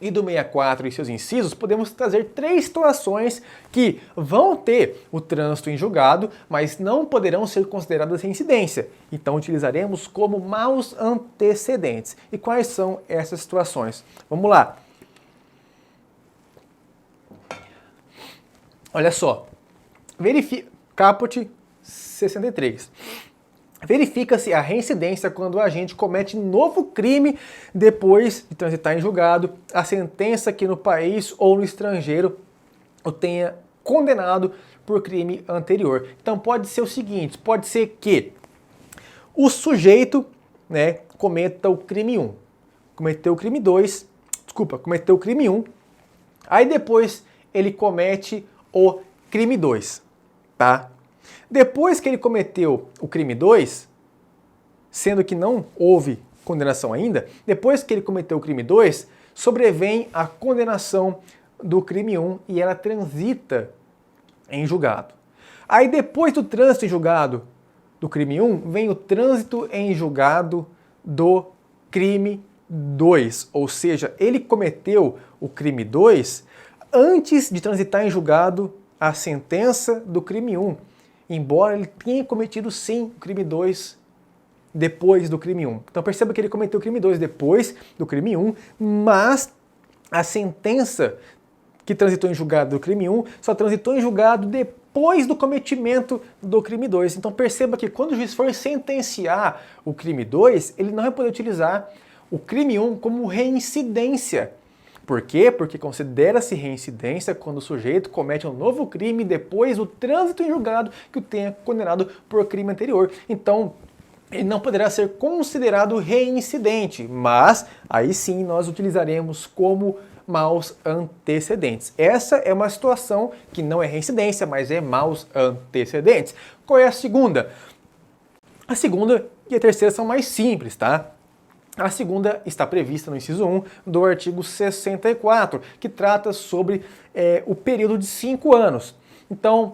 e do 64 e seus incisos, podemos trazer 3 situações que vão ter o trânsito em julgado, mas não poderão ser consideradas reincidência. Então utilizaremos como maus antecedentes. E quais são essas situações? Vamos lá. Olha só. Caput 63. Verifica-se a reincidência quando o agente comete novo crime depois de transitar em julgado a sentença que no país ou no estrangeiro o tenha condenado por crime anterior. Então pode ser o seguinte, pode ser que o sujeito, né, cometa o crime 1, cometeu o crime 2, cometeu o crime 1, aí depois ele comete o crime 2, tá? Depois que ele cometeu o crime 2, sendo que não houve condenação ainda, depois que ele cometeu o crime 2, sobrevém a condenação do crime 1 e ela transita em julgado. Aí depois do trânsito em julgado do crime 1, vem o trânsito em julgado do crime 2, ou seja, ele cometeu o crime 2 antes de transitar em julgado a sentença do crime 1. Embora ele tenha cometido sim o crime 2 depois do crime 1. Então perceba que ele cometeu o crime 2 depois do crime 1, mas a sentença que transitou em julgado do crime 1 só transitou em julgado depois do cometimento do crime 2. Então perceba que quando o juiz for sentenciar o crime 2, ele não vai poder utilizar o crime 1 como reincidência. Por quê? Porque considera-se reincidência quando o sujeito comete um novo crime depois do trânsito em julgado que o tenha condenado por crime anterior. Então, ele não poderá ser considerado reincidente, mas aí sim nós utilizaremos como maus antecedentes. Essa é uma situação que não é reincidência, mas é maus antecedentes. Qual é a segunda? A segunda e a terceira são mais simples, tá? A segunda está prevista no inciso 1 do artigo 64, que trata sobre o período de 5 anos. Então,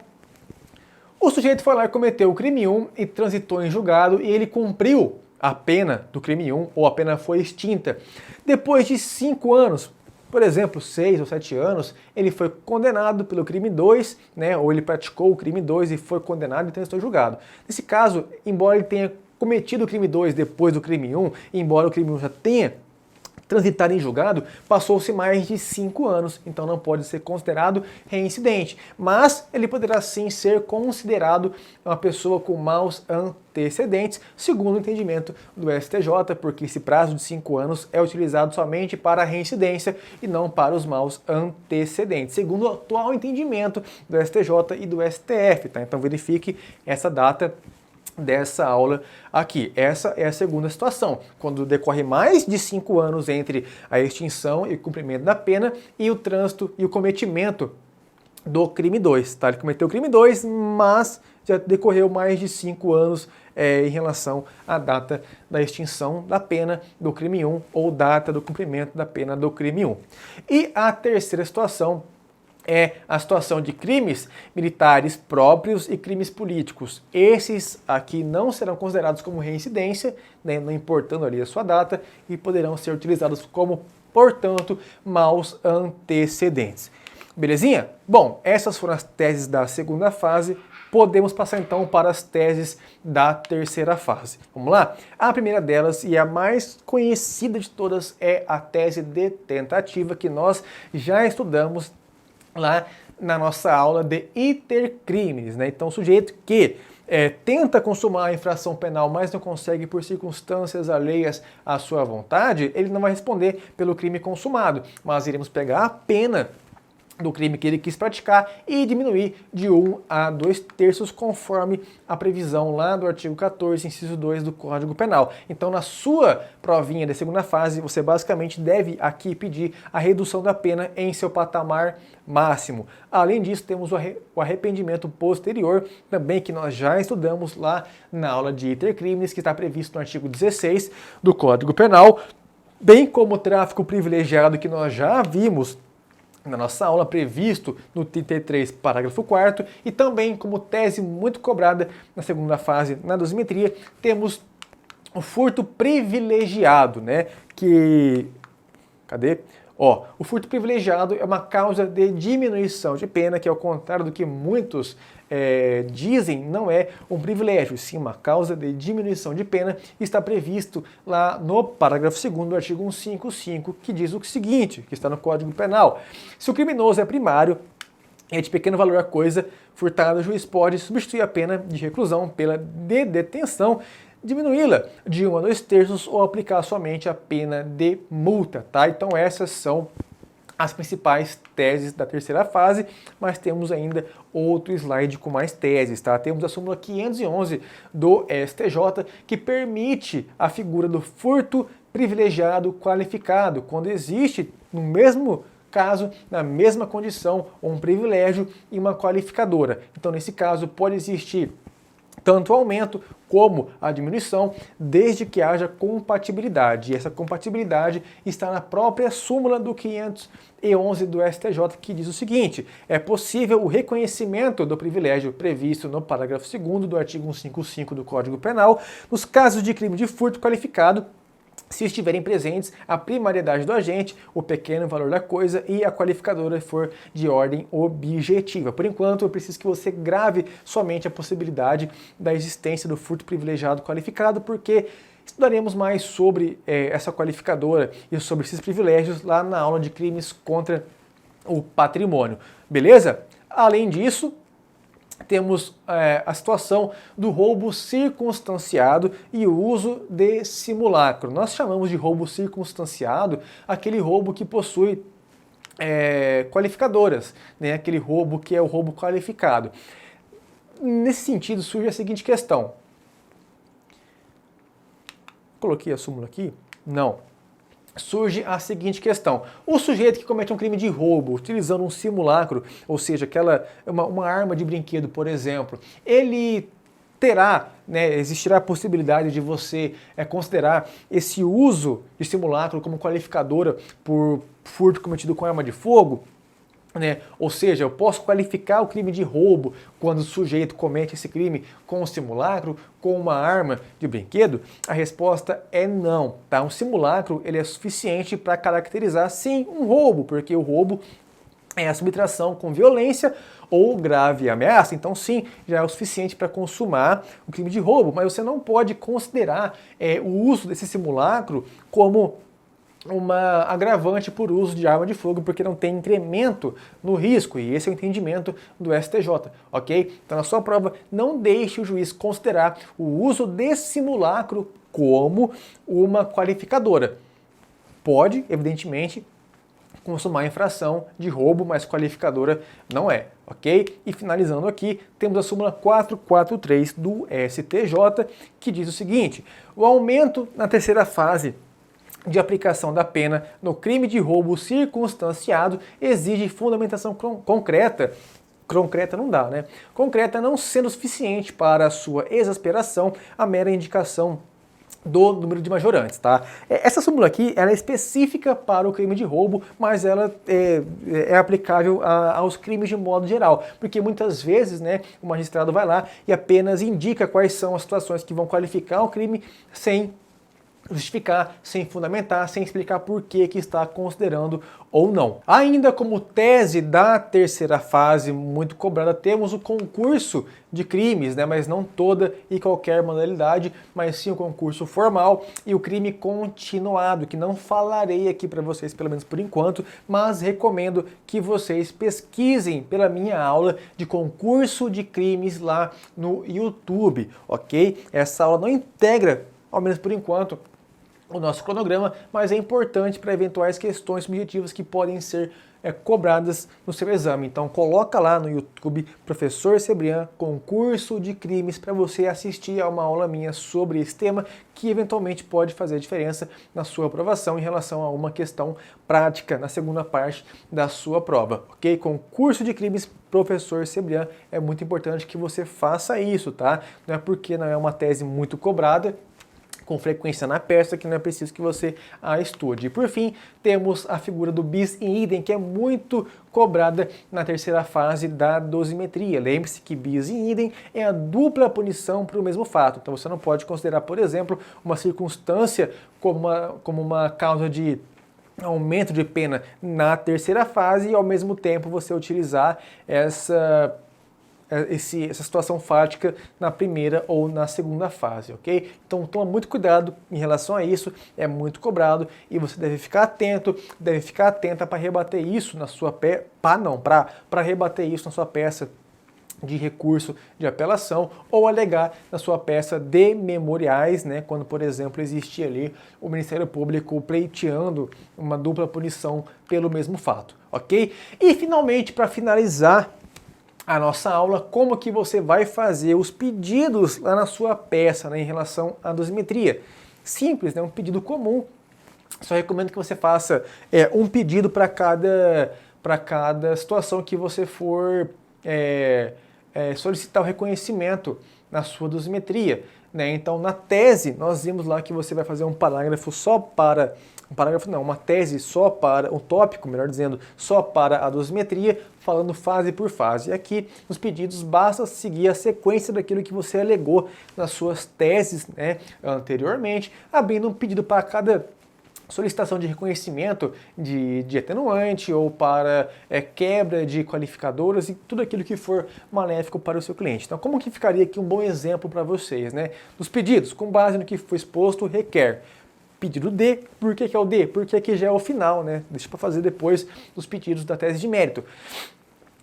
o sujeito foi lá e cometeu o crime 1 e transitou em julgado e ele cumpriu a pena do crime 1 ou a pena foi extinta. Depois de 5 anos, por exemplo, 6 ou 7 anos, ele foi condenado pelo crime 2, né, ou ele praticou o crime 2 e foi condenado e transitou em julgado. Nesse caso, embora ele tenha cometido o crime 2 depois do crime 1, embora o crime 1 já tenha transitado em julgado, passou-se mais de 5 anos, então não pode ser considerado reincidente. Mas ele poderá sim ser considerado uma pessoa com maus antecedentes, segundo o entendimento do STJ, porque esse prazo de 5 anos é utilizado somente para a reincidência e não para os maus antecedentes, segundo o atual entendimento do STJ e do STF. Tá? Então verifique essa data dessa aula aqui. Essa é a segunda situação, quando decorre mais de 5 anos entre a extinção e o cumprimento da pena e o trânsito e o cometimento do crime 2. Tá? Ele cometeu o crime 2, mas já decorreu mais de 5 anos em relação à data da extinção da pena do crime 1 ou data do cumprimento da pena do crime 1. E a terceira situação é a situação de crimes militares próprios e crimes políticos. Esses aqui não serão considerados como reincidência, né, não importando ali a sua data, e poderão ser utilizados como, portanto, maus antecedentes. Belezinha? Bom, essas foram as teses da segunda fase. Podemos passar então para as teses da terceira fase. Vamos lá? A primeira delas, e a mais conhecida de todas, é a tese de tentativa, que nós já estudamos lá na nossa aula de intercrimes, né? Então, o sujeito que tenta consumar a infração penal, mas não consegue por circunstâncias alheias à sua vontade, ele não vai responder pelo crime consumado, mas iremos pegar a pena do crime que ele quis praticar e diminuir de 1 a 2/3 conforme a previsão lá do artigo 14, inciso 2 do Código Penal. Então, na sua provinha de segunda fase, você basicamente deve aqui pedir a redução da pena em seu patamar máximo. Além disso, temos o arrependimento posterior, também que nós já estudamos lá na aula de intercrimes, que está previsto no artigo 16 do Código Penal. bem como o tráfico privilegiado que nós já vimos na nossa aula previsto no 33, parágrafo 4º, e também como tese muito cobrada na segunda fase na dosimetria, temos o furto privilegiado, né? Cadê? O furto privilegiado é uma causa de diminuição de pena, que ao contrário do que muitos dizem, não é um privilégio, sim uma causa de diminuição de pena. Está previsto lá no parágrafo 2º do artigo 155, que diz o seguinte, que está no Código Penal: se o criminoso é primário, é de pequeno valor a coisa furtada, o juiz pode substituir a pena de reclusão pela de detenção, diminuí-la de 1 a 2/3 ou aplicar somente a pena de multa, tá? Então essas são as principais teses da terceira fase, mas temos ainda outro slide com mais teses, tá? Temos a súmula 511 do STJ, que permite a figura do furto privilegiado qualificado, quando existe no mesmo caso, na mesma condição, um privilégio e uma qualificadora. Então, nesse caso, pode existir tanto o aumento como a diminuição, desde que haja compatibilidade. E essa compatibilidade está na própria súmula do 511 do STJ, que diz o seguinte: é possível o reconhecimento do privilégio previsto no parágrafo 2º do artigo 155 do Código Penal, nos casos de crime de furto qualificado, se estiverem presentes a primariedade do agente, o pequeno valor da coisa e a qualificadora for de ordem objetiva. Por enquanto, eu preciso que você grave somente a possibilidade da existência do furto privilegiado qualificado, porque estudaremos mais sobre essa qualificadora e sobre esses privilégios lá na aula de crimes contra o patrimônio. Beleza? Além disso, temos a situação do roubo circunstanciado e o uso de simulacro. Nós chamamos de roubo circunstanciado aquele roubo que possui qualificadoras, né? Aquele roubo que é o roubo qualificado. Nesse sentido, surge a seguinte questão. Coloquei a súmula aqui? Não. Surge a seguinte questão: o sujeito que comete um crime de roubo utilizando um simulacro, ou seja, uma arma de brinquedo, por exemplo, ele terá, existirá a possibilidade de você considerar esse uso de simulacro como qualificadora por furto cometido com arma de fogo? Ou seja, eu posso qualificar o crime de roubo quando o sujeito comete esse crime com um simulacro, com uma arma de brinquedo? A resposta é não, tá? Um simulacro ele é suficiente para caracterizar, sim, um roubo, porque o roubo é a subtração com violência ou grave ameaça. Então, sim, já é o suficiente para consumar o crime de roubo, mas você não pode considerar o uso desse simulacro como uma agravante por uso de arma de fogo, porque não tem incremento no risco, e esse é o entendimento do STJ, ok? Então, na sua prova, não deixe o juiz considerar o uso desse simulacro como uma qualificadora. Pode, evidentemente, consumar a infração de roubo, mas qualificadora não é, ok? E finalizando aqui, temos a súmula 443 do STJ, que diz o seguinte: o aumento na terceira fase de aplicação da pena no crime de roubo circunstanciado exige fundamentação concreta não dá, né? Concreta não sendo suficiente para a sua exasperação a mera indicação do número de majorantes, tá? Essa súmula aqui, ela é específica para o crime de roubo, mas ela é aplicável aos crimes de modo geral, porque muitas vezes, o magistrado vai lá e apenas indica quais são as situações que vão qualificar o crime sem justificar, sem fundamentar, sem explicar por que está considerando ou não. Ainda como tese da terceira fase muito cobrada, temos o concurso de crimes, mas não toda e qualquer modalidade, mas sim o concurso formal e o crime continuado, que não falarei aqui para vocês, pelo menos por enquanto, mas recomendo que vocês pesquisem pela minha aula de concurso de crimes lá no YouTube, ok? Essa aula não integra, ao menos por enquanto, o nosso cronograma, mas é importante para eventuais questões subjetivas que podem ser cobradas no seu exame. Então coloca lá no YouTube Professor Cebrian Concurso de Crimes para você assistir a uma aula minha sobre esse tema, que eventualmente pode fazer a diferença na sua aprovação em relação a uma questão prática na segunda parte da sua prova, ok? Concurso de Crimes Professor Cebrian, é muito importante que você faça isso, tá? Não é porque não é uma tese muito cobrada com frequência na peça, que não é preciso que você a estude. E por fim, temos a figura do bis in idem, que é muito cobrada na terceira fase da dosimetria. Lembre-se que bis in idem é a dupla punição para o mesmo fato. Então você não pode considerar, por exemplo, uma circunstância como uma causa de aumento de pena na terceira fase e ao mesmo tempo você utilizar essa situação fática na primeira ou na segunda fase, ok? Então toma muito cuidado em relação a isso, é muito cobrado e você deve ficar atento, deve ficar atenta para rebater isso na sua para rebater isso na sua peça de recurso de apelação ou alegar na sua peça de memoriais, né, quando, por exemplo, existe ali o Ministério Público pleiteando uma dupla punição pelo mesmo fato, ok? E finalmente, para finalizar a nossa aula, como que você vai fazer os pedidos lá na sua peça, né, em relação à dosimetria. Simples, né, um pedido comum. Só recomendo que você faça um pedido para cada situação que você for solicitar o reconhecimento na sua dosimetria, né? Então, na tese, nós vimos lá que você vai fazer um parágrafo só para uma tese só para, um tópico, melhor dizendo, só para a dosimetria, falando fase por fase. E aqui, nos pedidos, basta seguir a sequência daquilo que você alegou nas suas teses, né, anteriormente, abrindo um pedido para cada solicitação de reconhecimento de atenuante ou para quebra de qualificadoras e tudo aquilo que for maléfico para o seu cliente. Então, como que ficaria aqui um bom exemplo para vocês, né? Dos pedidos, com base no que foi exposto, requer pedido D. Por que é o D? Porque aqui já é o final, né? Deixa para fazer depois os pedidos da tese de mérito.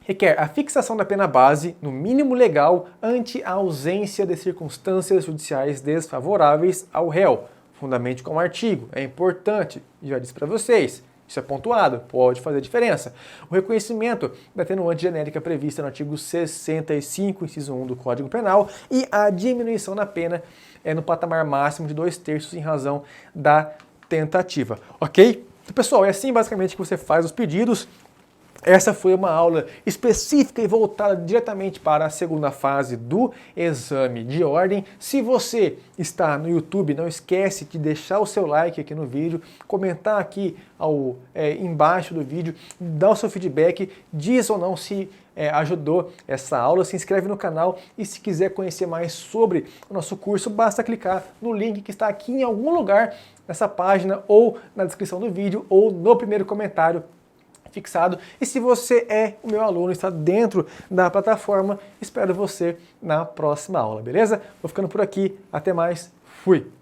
Requer a fixação da pena base no mínimo legal ante a ausência de circunstâncias judiciais desfavoráveis ao réu. Fundamente com o artigo, é importante, já disse para vocês, isso é pontuado, pode fazer diferença. O reconhecimento da atenuante genérica prevista no artigo 65, inciso 1 do Código Penal e a diminuição da pena no patamar máximo de 2/3 em razão da tentativa, ok? Então, pessoal, é assim basicamente que você faz os pedidos. Essa foi uma aula específica e voltada diretamente para a segunda fase do exame de ordem. Se você está no YouTube, não esquece de deixar o seu like aqui no vídeo, comentar aqui embaixo do vídeo, dar o seu feedback, diz ou não se ajudou essa aula, se inscreve no canal e se quiser conhecer mais sobre o nosso curso, basta clicar no link que está aqui em algum lugar nessa página ou na descrição do vídeo ou no primeiro comentário fixado. E se você é o meu aluno, está dentro da plataforma, espero você na próxima aula, beleza? Vou ficando por aqui, até mais, fui!